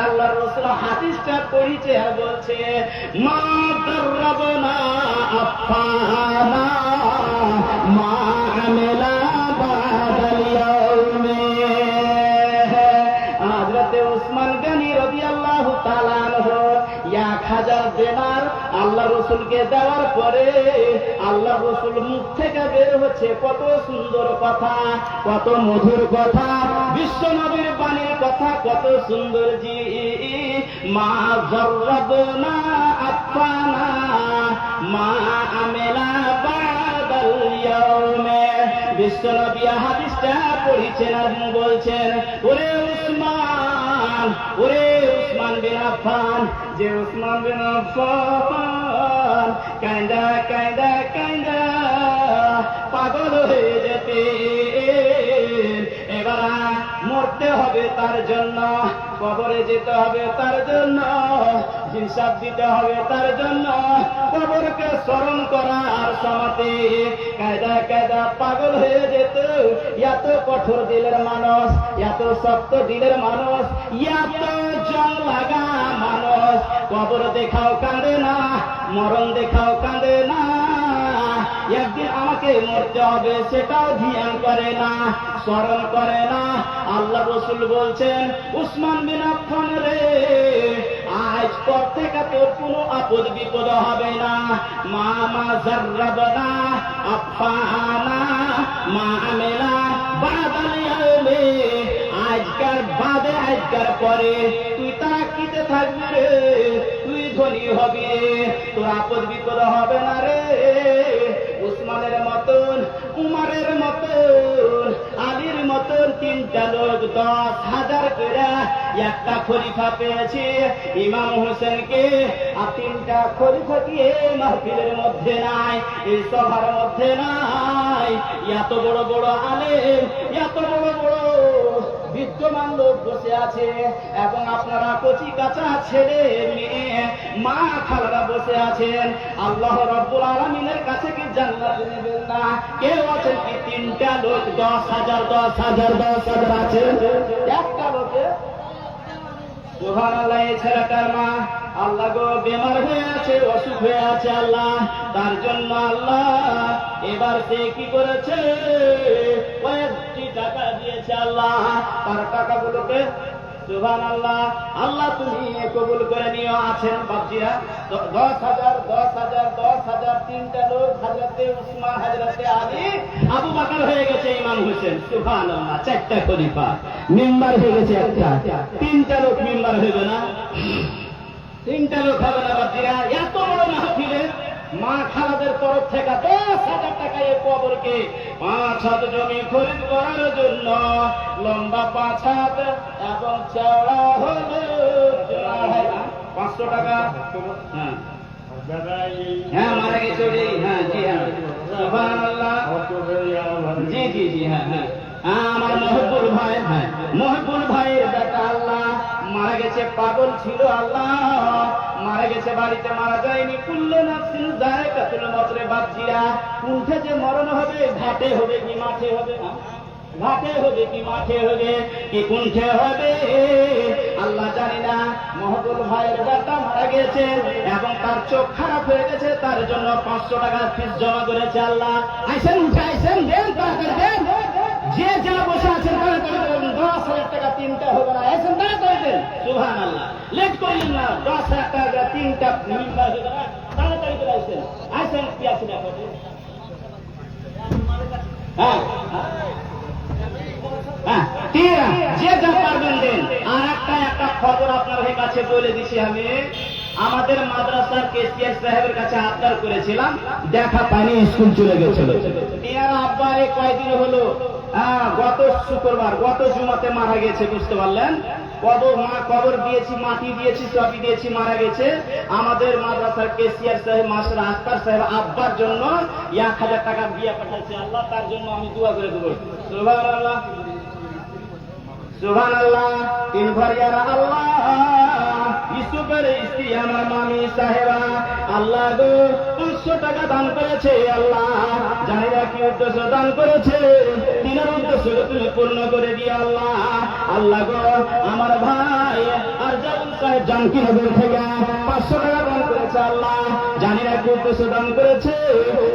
আল্লাহর রাসূল হাদিসটা পড়িছে আর বলছে মা দাররাবনা আফানা মা আমিলা বাদাল ইয়াউমে। হযরত উসমান গনি রাদিয়াল্লাহু তাআলা আনহু 1000 দেনার আল্লাহ রাসূলকে দেওয়ার পরে আল্লাহ রাসূল মুখ থেকে বের হচ্ছে কত সুন্দর কথা, কত মধুর কথা, বিশ্ব নবীর বাণীর কথা কত সুন্দর। জি মা জাররাবনা আফানা মা আমিলা বাদাল ইয়াউমে। বিশ্ব নবী হাদিসটা পড়িছেন আর বলছেন ওরে উসমান বিন আফফান, যে উসমান বিন আফফান কাঁদা কাঁদা কাঁদা পাগল হয়ে যেতে, এবার মরতে হবে তার জন্য, কবরে যেতে হবে তার জন্য, হিসাব দিতে হবে তার জন্য, কবরকে স্মরণ করার সময়তে কায়দা কায়দা পাগল হয়ে যেত। এত কঠোর দিলের মানুষ, এত শক্ত দিলের মানুষ, এত জং লাগা মানুষ, কবর দেখাও কাঁদে না, মরণ দেখাও কাঁদে না, একদিন আমাকে মরতে হবে সেটাও ধ্যান করে না, স্মরণ করে না। আল্লাহ রাসূল বলছেন উসমান বিন আফফান রে, আজ পর থেকে তোর কোনো আপদ বিপদ হবে না। মা জাররাবনা আফফানা মা আমিলা বাদাল ইয়াউমে। আজকার বাদে আজকার পরে তুই তাকিতে থাকবি রে, তুই ধনী হবি রে, তোর আপদ বিপদ হবে না রে। উসমানের মতন, উমারের মতন, আলীর মতন 3টা লোক 10,000 করে একটা খলিফা পেয়েছে ইমাম হোসেনকে। আর 3টা খলিফা কি এই মাহফিলের মধ্যে নাই, এই সভার মধ্যে নাই। এত বড় বড় আলেম, এত বড় বড় বিদ্যমান লোক বসে আছে, এবং আপনারা কচি কাঁচা ছেলে মেয়ে মা খালারা বসে আছেন। আল্লাহ রাব্বুল আলামিনের কাছে কি জান্নাত নেবেন না? কেউ আছেন কি 3টা লোক 10,000 আছে? একটা লোকে সুবহানাল্লাহ। এই ছেলেটার মা আল্লাহ গো বেমার হয়ে আছে, অসুখ হয়ে আছে আল্লাহ, তার জন্য আল্লাহ এবার সে কি করেছে, কয়েকটি টাকা দিয়েছে আল্লাহ। তার টাকাগুলোকে সুবহানাল্লাহ আল্লাহ তুমি কবুল করে নিও। আছেন বাপজিরা 10,000 3টা লোক, হযরতে উসমান, হযরতে আলী, আবু বকর হয়ে গেছে ইমাম হোসেন। সুবহানাল্লাহ 4টা খলিফা, মেম্বার হয়ে গেছে একটা, 3টা লোক মেম্বার হইবে না? 3টা লোক হবে না বাপজিরা? এত বড় মাহফিলে মা খালাদের তরফ থেকে 10,000 টাকা এই কবরকে 5 হাত জমি খরিদ করার জন্য, লম্বা 5 হাত এবং চওড়া হলো 500 টাকা। হ্যাঁ মারা গেছে ওই, হ্যাঁ জি হ্যাঁ সুবহানাল্লাহ, জি জি জি হ্যাঁ হ্যাঁ আমার মহবুব ভাই, হ্যাঁ মহবুব ভাইয়ের বেটা আল্লাহ মারা গেছে, পাগল ছিল আল্লাহ, মারা গেছে, বাড়িতে মারা যায়নি। কুল্লু নাফসিন যায়কাতুল মউত রে বাপজিরা, কোনটা যে মরণ হবে, ঘাটে হবে কি মাঠে হবে? ঘাটে হবে কি মাঠে হবে কি কোনটা হবে আল্লাহ জানি না। মহবুব ভাইয়ের বেটা মারা গেছে এবং তার চোখ খারাপ হয়ে গেছে, তার জন্য 500 টাকা ফিস জমা করেছে আল্লাহ। আইসেন উঠে আইসেন, দেন তাড়াতাড়ি দেন, যে যা বসে আছেন তাড়াতাড়ি টাকা তিনটা হবে না, এসে না করবেন। সুবহানাল্লাহ, লেট করেন না, 10,000 টাকা তিনটা মেম্বার হবে না, তাড়াতাড়ি করে আসেন। আসেন কি আছে না কথা? হ্যাঁ হ্যাঁ, যে যা পারবেন দেন। আর একটা খবর আপনাদের কাছে বলে দিছি আমি, আমাদের মাদ্রাসার কেসিআর সাহেবের কাছে আবদার করেছিলাম, দেখা পাইনি, স্কুল চলে গেছিল। তিনার আব্বার কয়েকদিন হলো গত শুক্রবার, গত জুমাতে মারা গেছে, বুঝতে পারলেন? কবর দিয়েছি, মাটি দিয়েছি, সবই দিয়েছি, মারা গেছে। আমাদের মাদ্রাসার কেসিআর সাহেব, মাস্টার আখতার সাহেব আব্বার জন্য 1000 টাকা দিয়ে পাঠাচ্ছে। আল্লাহ তার জন্য আমি দোয়া করে দেবো। সুবহানাল্লাহ সুবহানাল্লাহ। তিন ভাইয়ারা আল্লাহ, ইউসুফের স্ত্রী আমার মামি সাহেবা আল্লাহ গো 500 টাকা দান করেছে। আল্লাহ জানি না কি উদ্দেশ্য দান করেছে, তিনের উদ্দেশ্য তুমি পূর্ণ করে দিয়ে আল্লাহ। আল্লাহ গো আমার ভাই আর জাউল সাহেব জানকীনগর থেকে 500 টাকা দান করেছে। আল্লাহ জানি না কি উদ্দেশ্য দান করেছে,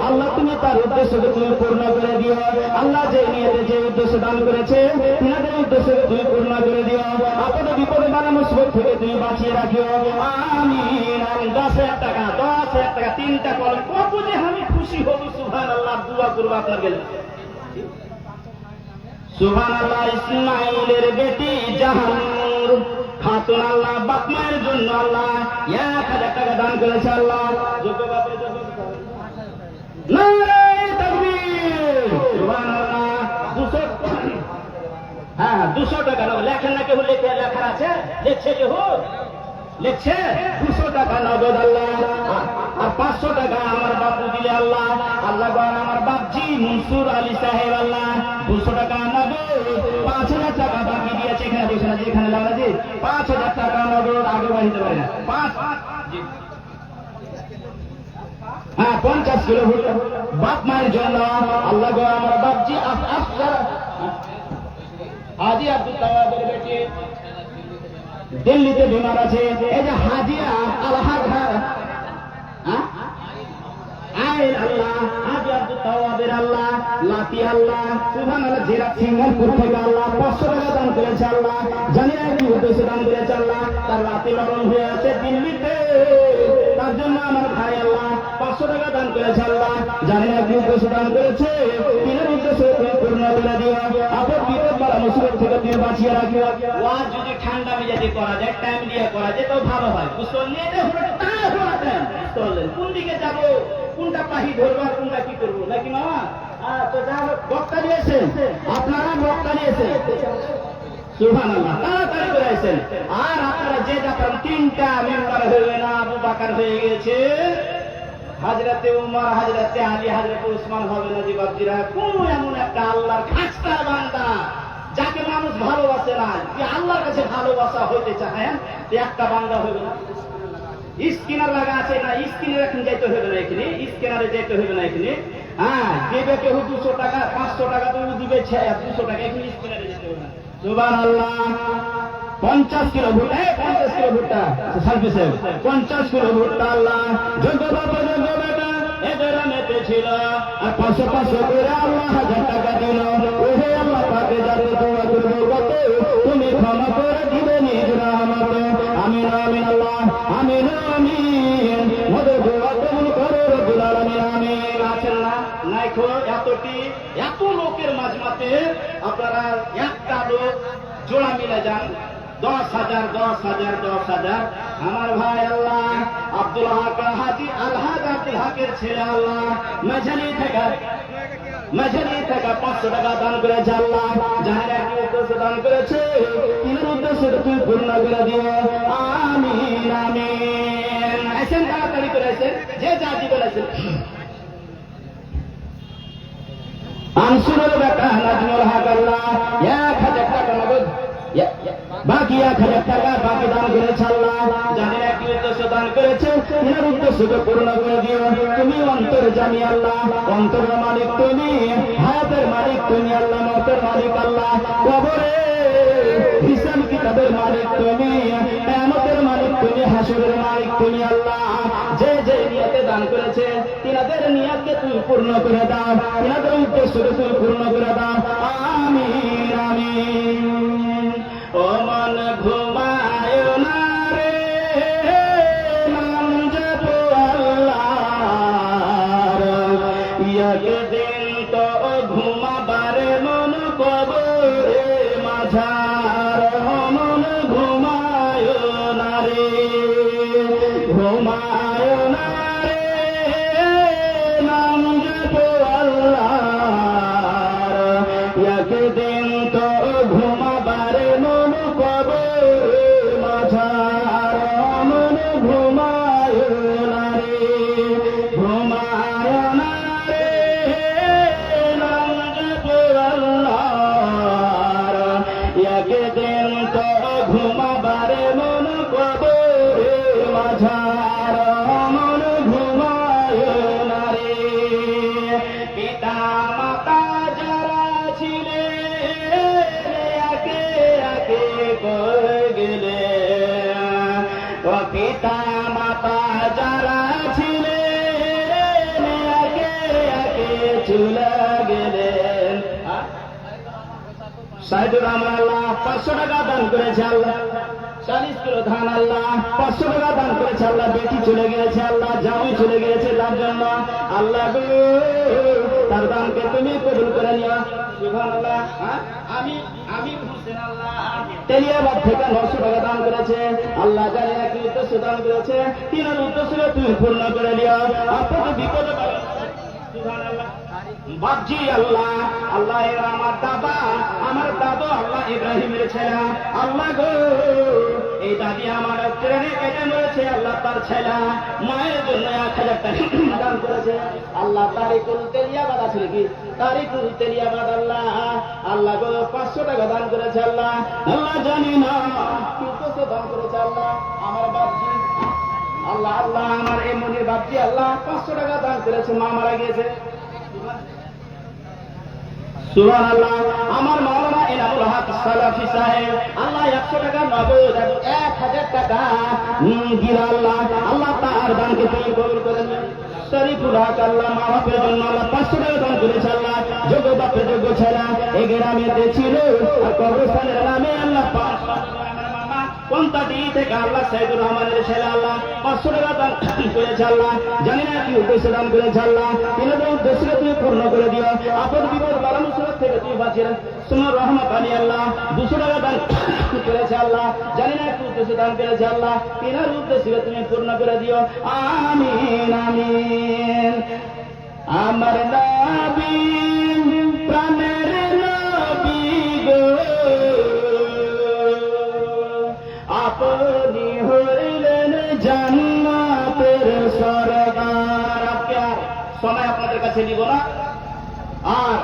আল্লাহ তুমি তার উদ্দেশ্যকে তুমি পূর্ণ করে দিও। আল্লাহ যে নিয়তে যে উদ্দেশ্য দান করেছে, তিনাদের উদ্দেশ্যকে তুমি পূর্ণ করে দিও। আপদে বিপদে বালা মুসিবত থেকে তুমি বাঁচিয়ে রাখিও। আমিন আমিন। 10,000 টাকা, 10,000 টাকা তিনটা কলম, কত যে আমি খুশি হব। সুবহানাল্লাহ, দোয়া করবো আপনার গেলে। সুবহানাল্লাহ। ইসমাইলের বেটি জাহানুর খাতুন আল্লাহ বাপ মায়ের জন্য আল্লাহ 1000 টাকা দান করেছে। আল্লাহ যোগ্য বাপের যোগ্য নারে তাকবীর। সুবহানাল্লাহ। 200 টাকা লেখেন না, কেউ লেখা আছে, লিখছে কেউ লিখছে 200 টাকা নগদ আল্লাহ। আর 500 টাকা আমার বাপু দিলে আল্লাহ। আল্লাহ আমার বাপজি মনসুর আলী সাহেব আল্লাহ 200 টাকা নগদ, 5,000 টাকা বাকি দিয়েছে। এখানে বসে না, যেখানে লাগা যে 5,000 টাকা নগদ, আগে বাড়িতে পারে না। 50 কিলো বাপ মায়ের জন্য আল্লাহ গো আমার বাপজি হাজি আব্দুল তাওয়াবের বেটি দিল্লিতে বিমার আছে। এই যে হাজিয়া আল্লাহ আল্লাহ হাজি আব্দুল তাওয়াবের আল্লাহ লাতি আল্লাহ সুবহানাল্লাহ জিরাত সিঙ্গারপুর থেকে আল্লাহ 500 টাকা দান করেছে। আল্লাহ জানি না কি উদ্দেশ্যে দান করেছে। আল্লাহ তার লাতি মরণ হয়ে আছে দিল্লিতে, তার জন্য আমার ভাই আল্লাহ 500 টাকা দান করেছে। আল্লাহ জানি না কি উদ্দেশ্যে দান করেছে, তিনের উদ্দেশ্যে পূর্ণ করে দিও। আপদ বিপদ বালা মুসিবত থেকে তুমি বাঁচিয়ে রাখিও। ওয়াজ যদি ঠান্ডা মেজাজে করা যায়, টাইম দিয়ে করা যায়, তো ভালো হয়। কোন দিকে যাবো, কোনটা পাহি ধরবো আর কোনটা কি করবো, নাকি মামা? তো যা বক্তা দিয়েছেন, আপনারা বক্তা দিয়েছেন। সুবহানাল্লাহ, তাড়াতাড়ি করে আসেন। আর আপনারা যে যখন 3টা মেম্বার হয়ে না, আবু বাকার হয়ে গেছে, হাজরাতে উমর, হাজরাতে আলী, হাজরাতে উসমান হবে না। যে বাপজিরা কোন এমন একটা আল্লাহর খাসটা বান্দা যাকে মানুষ ভালোবাসে না, যে আল্লাহর কাছে ভালোবাসা হইতে চায়, একটা বান্দা হবে না। স্কিনার লাগা আছে না, স্কিনার এখন যাইতে হবে না, এখানে স্কিনারে যাইতে হবে না। এখানে দেবে কেউ 200 টাকা, 500 টাকা তুমি দিবে, 200 টাকা, এখানে স্কিনারে যেতে হবে না। সুবহানাল্লাহ। 50 কিলো ভুট্টা, 50 কিলো ভুট্টা সার্ভিসে 50 কিলো ভুট্টা আল্লাহ যোগ্য বাবা যোগ্য বেটা এদের মেতে ছিল। আর 500 করে আল্লাহ 1000 টাকা দিল। ওহে আল্লাহ পাকে যাতে দোয়া করবো কত, তুমি ক্ষমা করে দিবে নিজ রহমতে। আমিন আমিন আল্লাহ আমিন আমিন। মোদের দোয়া কবুল করো রব্বুল আলামিন আমিন। আছেন না নাই খো এত লোকের মাঝমাতে আপনারা একটা লোক জোড়া মিলে যান, 10,000 10,000 10,000। আমার ভাই আল্লাহ আব্দুল হক হাজি আলহাজ আব্দুল হকের ছেলে আল্লাহ মেঝালি থেকে 500 টাকা দান করেছে। আল্লাহ যারা কি উদ্দেশ্য দান করেছে, তিনের উদ্দেশ্য তুমি পূর্ণ করে দিও। আমিন আমিন। আসেন তাড়াতাড়ি করে আসেন, যে যা দিবেন আসেন। আনসুরের বেটা নাজমুল হক আল্লাহ 1000 টাকা নগদ, বাকি 1000 টাকা বাকি দান করেছে। আল্লাহ জানি না কি উদ্দেশ্য দান করেছে, এর উদ্দেশ্যকে পূর্ণ করে দিও। তুমি অন্তর জানি আল্লাহ, অন্তরের মালিক তুমি, হায়াতের মালিক তুমি আল্লাহ, মতের মালিক আল্লাহ, কবরে হিসাব কিতাবের মালিক তুমি, কিয়ামতের মালিক তুমি, হাসরের মালিক তুমি আল্লাহ। যে যে নিয়তে দান করেছে, তিনাদের নিয়তকে তুমি পূর্ণ করে দাও, তিনাদের উদ্দেশ্যকে তুমি পূর্ণ করে দাও। আমিন আমিন। ঘুমায় না রে নাম জপো আল্লাহর, একদিন তো ঘুমাবারে মন কবর মাঝার, মন ঘুমায় না রে, ঘুমায় না রে নাম জপো আল্লাহর, একদিন তো ঘুমাবারে মন কবর মাঝার, মন ঘুমায় না রে। পিতা মাতা যারা ছিলেন একে একে কই গেলেন, ও পিতা মাতা যারা ছিলেন একে একে চলে গেলেন। সাইদুর রহমান আল্লাহ 500 টাকা দান করেছে, আল্লাহ 40 কিলো ধান আল্লাহ 500 টাকা দান করেছে, আল্লাহ বেটি চলে গিয়েছে, আল্লাহ জামাই চলে গিয়েছে, তার জন্য আল্লাহ গো তার দানকে তুমি কবুল করে নিও। সুবহানাল্লাহ। আমি হোসেন আল্লাহ তেলিয়াবাদ থেকে 900 টাকা দান করেছে, আল্লাহ জানে না কি উদ্দেশ্য দান করেছে, তিনার উদ্দেশ্য তুমি পূর্ণ করে নিও। আপনাকে বিপদে পাবেন। সুবহানাল্লাহ। বাপজি আল্লাহ, আল্লাহ এর আমার দাদা আল্লাহ ইব্রাহিমের ছেলে, আল্লাহ গো এই দাদি আমার ট্রেনে কেটে মরেছে, আল্লাহ তার ছেলে মায়ের জন্য 1000 টাকা দান করেছে, আল্লাহ তারিকুল তেলিয়াবাদ আছে কি তারিকুল তেলিয়াবাদ আল্লাহ গো 500 টাকা দান করেছে, আল্লাহ জানি না কিন্তু দান করেছে, আল্লাহ আমার বাপজি আল্লাহ আমার এই মনির বাপজি আল্লাহ 500 টাকা দান করেছে, মা মারা গিয়েছে। সুবহানাল্লাহ। আমার মাওলানা ইনামুল হক সালাফি সাহেব আল্লাহ 100 টাকা নগদ, 1000 টাকা গিরা আল্লাহ তার দানকে তুমি কবুল করে নিন। শরীফুল হক আল্লাহ মা বাপের জন্য আল্লাহ 500 টাকা দান করেছে, আল্লাহ যোগ্য বাপের যোগ্য ছেলে এই গ্রামেতে ছিল, আর কবরস্থানের নামে আল্লাহ 500 কোনটাটি থেকে আল্লাহ সাইদুর রহমানের ছেলে আল্লাহ 500 টাকা দান করেছে, আল্লাহ জানি না কি উদ্দেশ্যে দান করেছে, আল্লাহ তিনাদের উদ্দেশ্য তুমি পূর্ণ করে দিও, আপদ বিপদ বালা মুসিবত থেকে তুমি বাঁচিয়ে সুমন রহমত আলী আল্লাহ 200 টাকা দান করেছে, আল্লাহ জানি না কি উদ্দেশ্যে দান করেছে, আল্লাহ তিনার উদ্দেশ্য তুমি পূর্ণ করে দিও। আমিন আমিন। আমার নবী প্রাণের নবী গো আপনি হইলেন জান্নাতের সরদার। সময় আপনাদের কাছে নিব না, আর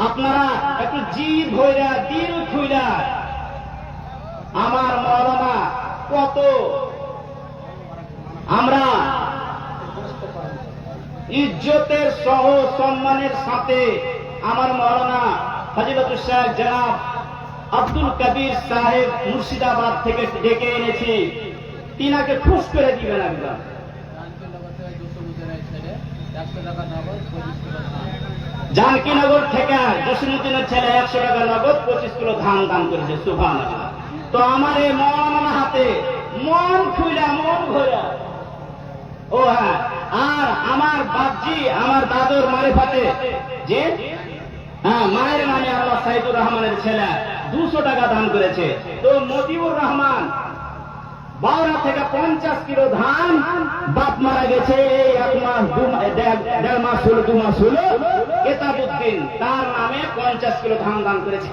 আপনারা একটু জিদ হইরা দিল খুইরা আমার মাওলানা কত আমরা ইজ্জতের সহ সম্মানের সাথে আমার মাওলানা ফজিলতুল শাহ জনাব আব্দুল কবির সাহেব মুর্শিদাবাদ থেকে ডেকে এনেছি, তিনাকে খুশ করে দিবেন একদম। জানকীনগর থেকে জসিমুদ্দিনের ছেলে 100 টাকা নগদ 25 কিলো ধান দান করেছে। সুবহানাল্লাহ। তো আমার এই মৌলানা হাতে মন খুইলা মন ভরা, ও হ্যাঁ, আর আমার বাপজি আমার দাদুর মারিফাতে যে মায়ের নামে আল্লাহ সাইদুর রহমানের ছেলে 200 টাকা দান করেছে। তো মতিউর রহমান বাউরা থেকে 50 কিলো ধান, বাপ মারা গেছে 1 মাস 1.5 মাস হলো 2 মাস হলো, কেতাবউদ্দিন তার নামে 50 কিলো ধান দান করেছে,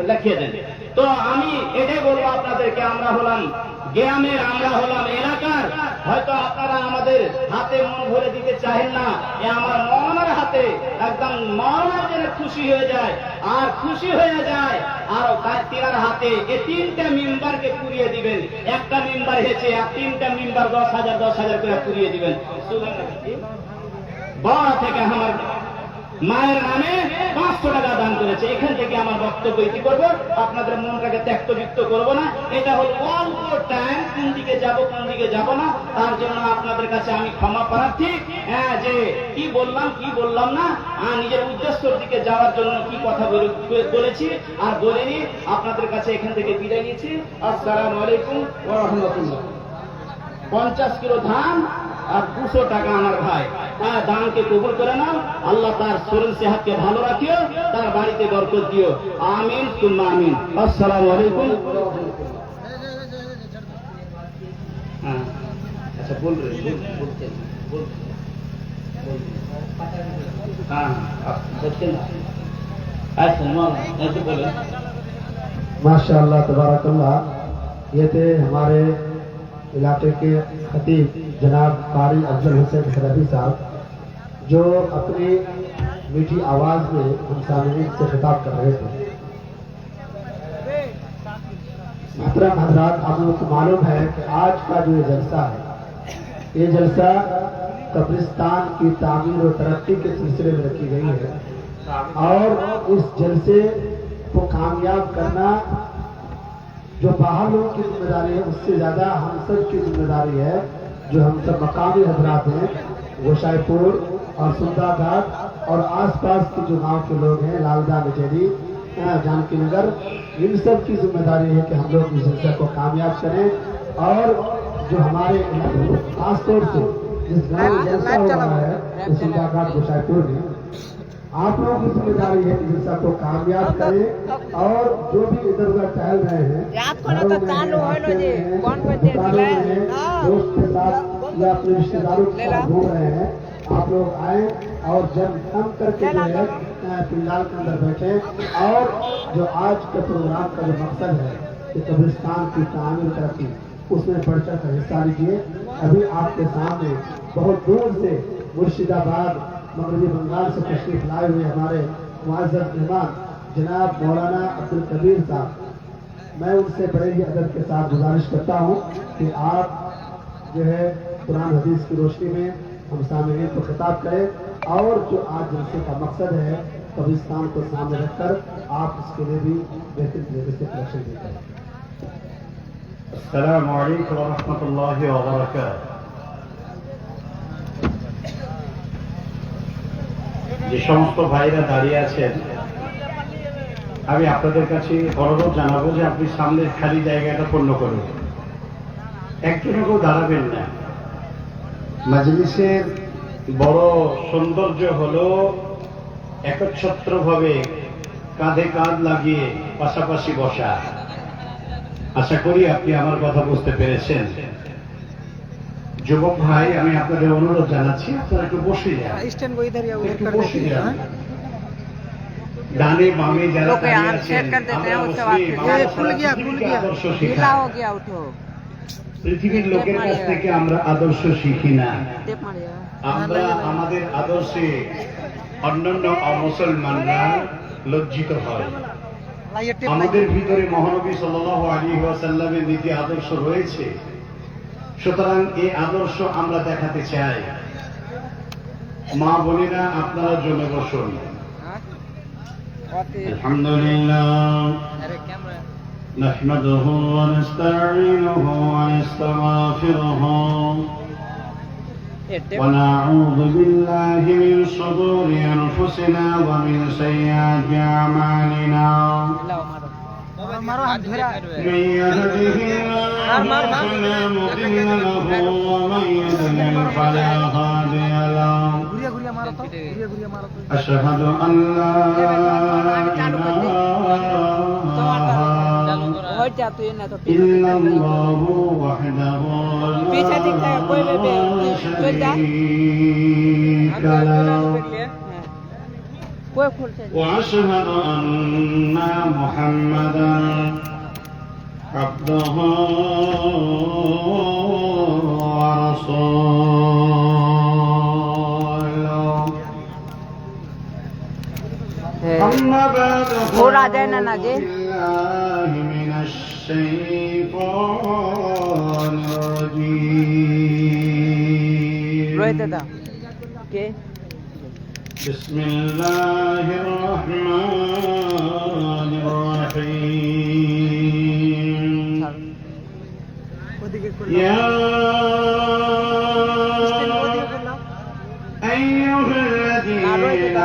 লিখিয়ে দেন। তো আমি এটাই বলবো আপনাদেরকে, আমরা হলাম গ্রামের, আমরা হলাম এলাকার, হয়তো আপনারা আমাদের হাতে মন ভরে দিতে চাহেন না, এ আমার মনের হাতে একদম মনের জন্য খুশি হয়ে যায়, আর খুশি হয়ে যায় আর তিনার হাতে এই 3টা মেম্বারকে পুরিয়ে দিবেন, একটা মেম্বার হেছে আর 3টা মেম্বার 10,000 করে পুরিয়ে দিবেন। বড় থেকে আমার মায়ের নামে 500 টাকা দান করেছে। এখান থেকে আমার বক্তব্য ইতি করবো, আপনাদের মনটাকে ত্যক্তযুক্ত করবো না। এটা হল অল্প টাইম, কোন দিকে যাব কোন দিকে যাব না, তার জন্য আপনাদের কাছে আমি ক্ষমা প্রার্থী। যে কি বললাম কি বললাম না, নিজের উদ্দেশ্যের দিকে যাওয়ার জন্য কি কথা বলেছি আর বলিনি, আপনাদের কাছে এখান থেকে বিদায় নিয়েছি। আসসালামু আলাইকুম ওয়া রাহমাতুল্লাহ। 50 কিলো ধান আর 200 টাকা আমার ভাই, তার দানকে কবুল করে নাও, আল্লাহ তার শরীর সেহাতকে ভালো রাখিও, তার বাড়িতে বরকত দিও, আমিন সুম্মা আমিন। আসসালামু আলাইকুম। अच्छा बोल रहे बोलते हाँ आप बच्चे ना ऐसे बोले माशाअल्लाह तबारकल्लाह। ये थे हमारे इलाके के खतीब जनाब कारी अफजल हुसैन हरबी साहब, जो अपनी मीठी आवाज में हम सामने से खिताब कर रहे थे। मोहतरम हजरात, आप लोगों को मालूम है कि आज का जो ये जलसा है, ये जलसा कब्रिस्तान की तामीर और तरक्की के सिलसिले में रखी गई है, और इस जलसे को कामयाब करना जो बाहर लोगों की जिम्मेदारी है, उससे ज्यादा हम सब की जिम्मेदारी है, जो हम सब मकामी हजरात हैं, गोशाईपुर और सुल्तानघाट और आसपास के जो गांव के लोग हैं, लालदा बिचेरी जानकी नगर, इन सब की जिम्मेदारी है कि हम लोग इस जलसे को कामयाब करें। और जो हमारे खासतौर से जिस गाँव में जलसा हो रहा है सुल्तानघाट गोशाईपुर में, आप लोगों की जिम्मेदारी है कि जलसा को कामयाब करें, और जो भी इधर उधर टहल रहे हैं, घरों में हैं, दुकानों में हैं, दोस्त के साथ या अपने रिश्तेदारों के साथ घूम रहे हैं, आप लोग आए और जब कम करके जो है पंडाल के अंदर बैठे। और जो आज के प्रोग्राम का जो मकसद है कि कब्रिस्तान की तामीर तरक्की, उसमें बढ़कर का हिस्सा लीजिए। अभी आपके सामने बहुत दूर से मुर्शिदाबाद मगरबी बंगाल से तशरीफ लाए हुए हमारे मुअज़्ज़ज़ मेहमान जनाब मौलाना अब्दुल कबीर साहब, मैं उनसे बड़े ही अदब के साथ गुजारिश करता हूँ कि आप जो है कुरान हदीस की रोशनी में हम सामने को खिताब करें, और जो आज जलसे का मकसद है कब्रिस्तान को सामने रखकर आप इसके लिए भी बेहतरीन तरीके से प्रदर्शन देते हैं। अस्सलामु अलैकुम व रहमतुल्लाहि व बरकातहू। যে সমস্ত ভাইরা দাঁড়িয়ে আছেন, আমি আপনাদের কাছে অনুরোধ জানাবো যে আপনি সামনের খালি জায়গাটা পূর্ণ করুন, একজনও কেউ দাঁড়াবেন না। মাজলিসের বড় সৌন্দর্য হলো একচ্ছত্রভাবে কাঁধে কাঁধ লাগিয়ে পাশাপাশি বসা। আশা করি আপনি আমার কথা বুঝতে পেরেছেন। যুবক ভাই, আমি আপনাদের অনুরোধ জানাচ্ছি আপনারা একটু বসে যান, একটু বসে যান। ডানে বামে যারা দাঁড়িয়ে আছেন, আমরা মুসলিম, আমরা পৃথিবীকে আদর্শ শিখাই। পৃথিবীর লোকের কাছ থেকে আমরা আদর্শ শিখি না, আমরা আমাদের আদর্শে অন্যান্য অমুসলমানরা লজ্জিত হয়। আমাদের ভিতরে মহানবী সাল্লাল্লাহু আলাইহি ওয়াসাল্লামের নীতি আদর্শ রয়েছে, সুতরাং এই আদর্শ আমরা দেখাতে চাই। মা বোনেরা, আপনারা জমে বসুন। আলহামদুলিল্লাহ نحمده ونستعينه ونستغفره ونعوذ بالله من شرور أنفسنا ومن سيئات أعمالنا من يهده الله فلا مضل له ومن يضلل فلا هادي له أشهد أن لا إله إلا الله وحده لا شريك له وأشهد أن محمدا عبده ورسوله أما بعد من الشيطان الرجيم بسم الله الرحمن الرحيم يا أيها الذين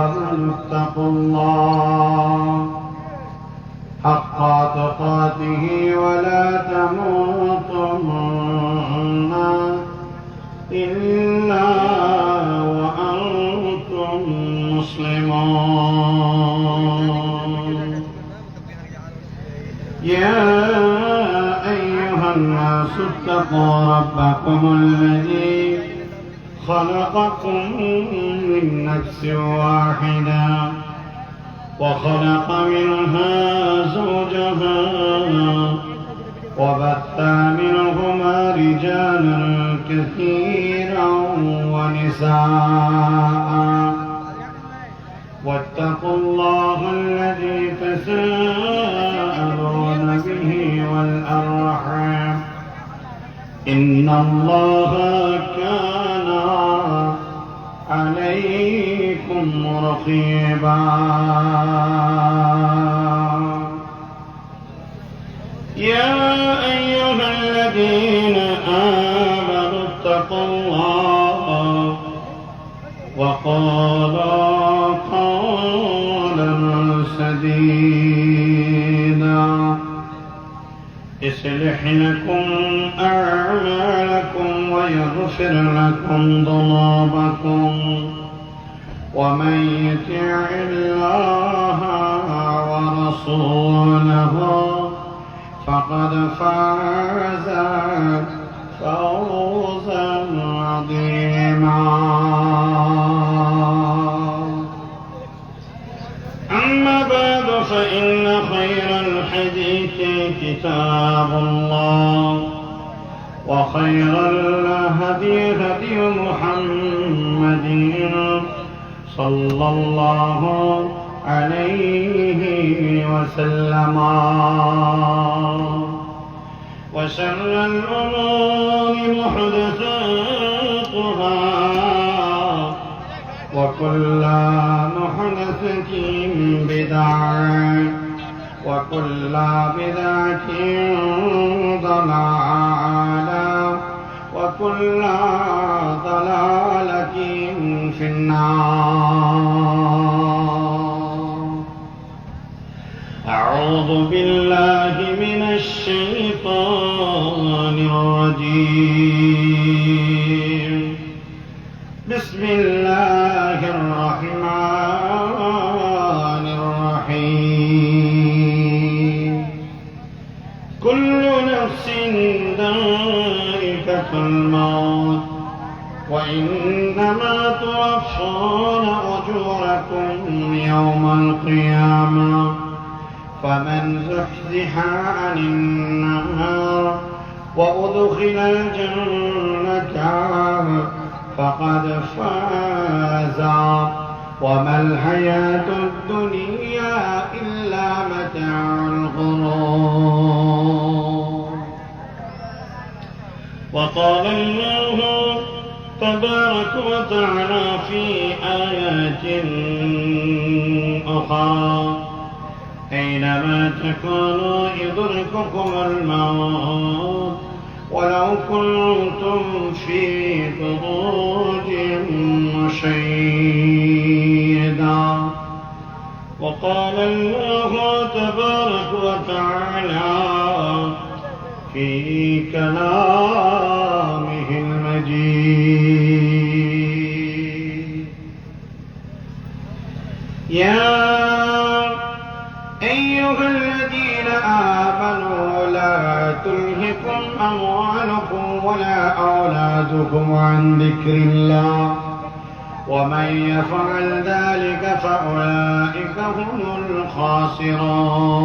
آمنوا اتقوا الله حق تقاته ولا تموتن إلا وأنتم مسلمون يا أيها الناس الناس اتقوا ربكم الذي خلقكم من نفس واحدة وخلق منها زوجها وبث منهما رجالا كثيرا ونساء واتقوا الله الذي تساءلون به والأرحام إن الله كان عليكم رقيبا يا أيها الذين آمنوا اتقوا الله وقالوا قولا سديدا يصلح لكم أعمالكم ويغفر لكم ذنوبكم ومن يطع الله ورسوله فقد فاز فوزا عظيما أما بعد فإن خير الحديث كتاب الله وخير الهدي هدي محمد صلى الله عليه وسلم وشر الأمور محدثاتها وكل محدثة بدعة وكل بدعة ضلالة وكل ضلالة في النار. أعوذ بالله من الشيطان الرجيم. بسم الله الرحمن الرحيم. كل نفس ذائقة الموت وإنما توفون أجوركم يوم القيامة فمن زحزح عن النار وأدخل الجنة فقد فاز وما الحياة الدنيا إلا متاع الغرور. وقال الله تبارك وتعالى في آيات أخرى أينما تكونوا يدرككم الموت ولو كنتم في بروج مشيدة. وقال الله تبارك وتعالى في كلامه المجيد يا أيها الذين آمنوا لا تلهكم أموالكم ولا أولادكم عن ذكر الله ومن يفعل ذلك فأولئك هم الخاسرون.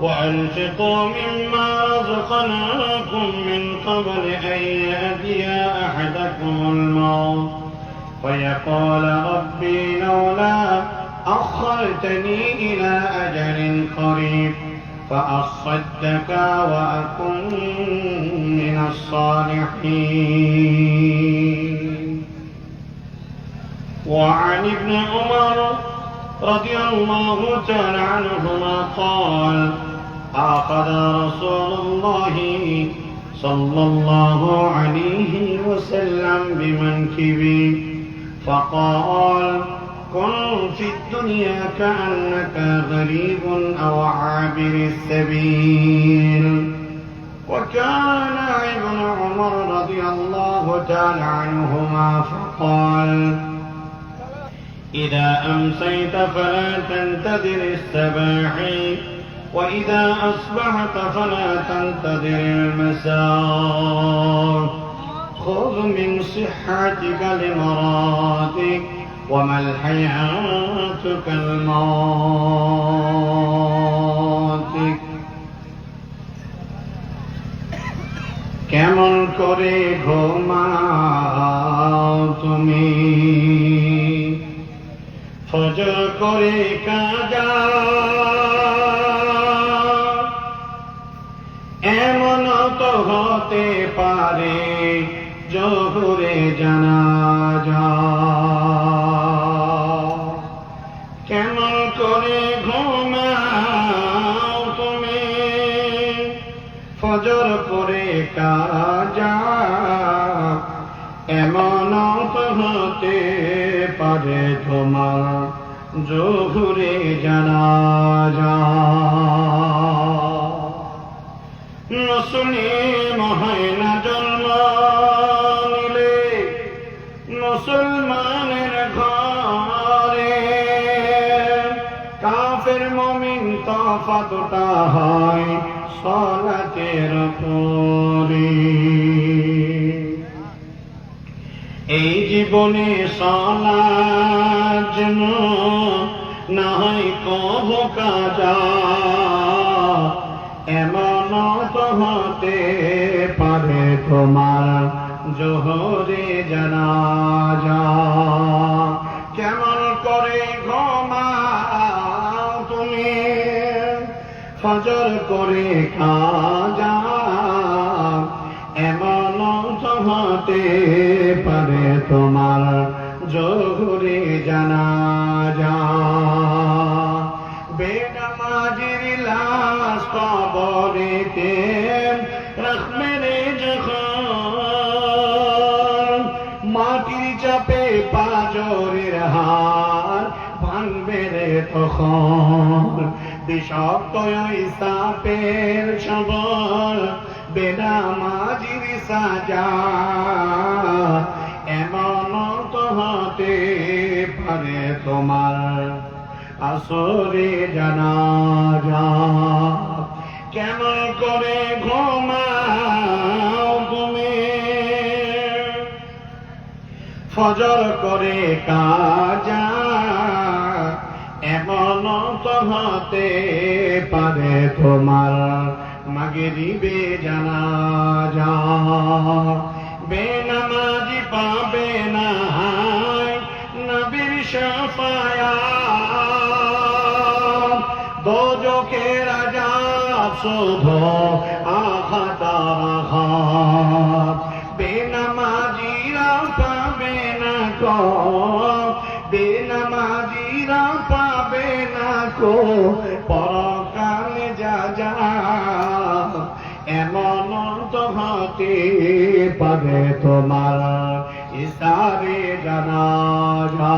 وأنفقوا مما رزقناكم من قبل أن يأتي أحدكم الموت فيقول ربي لولا أخرتني إلى أجل قريب فأصدق وأكن من الصالحين. وعن ابن عمر رضي الله تعالى عنهما قال أخذ رسول الله صلى الله عليه وسلم بمنكبي فقال كن في الدنيا كأنك غريب أو عابر السبيل. وكان ابن عمر رضي الله تعالى عنهما فقال إذا أمسيت فلا تنتظر الصباح وإذا أصبحت فلا تنتظر المساء خذ من صحتك لمراتك وما الحياة كالموت কেমন করে ঘুমাও তুমি ফজর করে কাজা এমন তো হতে পারে জোহরে জানাজা কেমন করে ঘুমাও তুমি ফজর করে কাজা এমন তো হতে পারে তোমার জোহরে জানাজা মুসলিম হয় না জন্ম নিলে মুসলমানের ঘরে কাফের মুমিন তফাতটা হয় সালাতের পরে এই জীবনে সালাত যেন না হয় কবু কাজা এমন তো হতে পারে তোমার জোহরে জানাজা কেমন করে ঘুমাও তুমি ফজর করে কাজা এমন তো হতে পারে তোমার জোহরে জানাজা বেনামাজির লাশ কবরেতে রাখবে রে যখন মাটির চাপে পাঁজরের হার ভাঙবে রে তখন বিষাক্ত ওই সাপের সবল বেনামাজির সাজা এমন তো হতে পারে তোমার আসরে জানাজা কেমন করে ঘুমাও তুমি ফজর করে কাজা এমন তো হতে পারে তোমার মাগরিবে জানাজা বেনামাজি পাবে না নবীর শাফায়াত দোজখের আযাব শুধু আঘাত আঘাত বেনামাজিরা পাবে না কো বেনামাজিরা পাবে না কো পরকালে যা এমন তো হতে পারে তোমার ইসারে জানাজা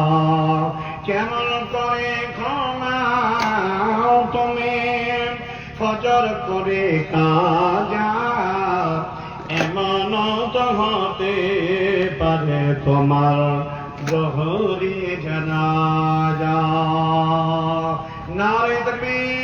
কেমন করে ঘুমাও তুমি ফজর করে কাজা এমন তো হতে পারে তোমার জোহরে জানাজা নারে তাকবীর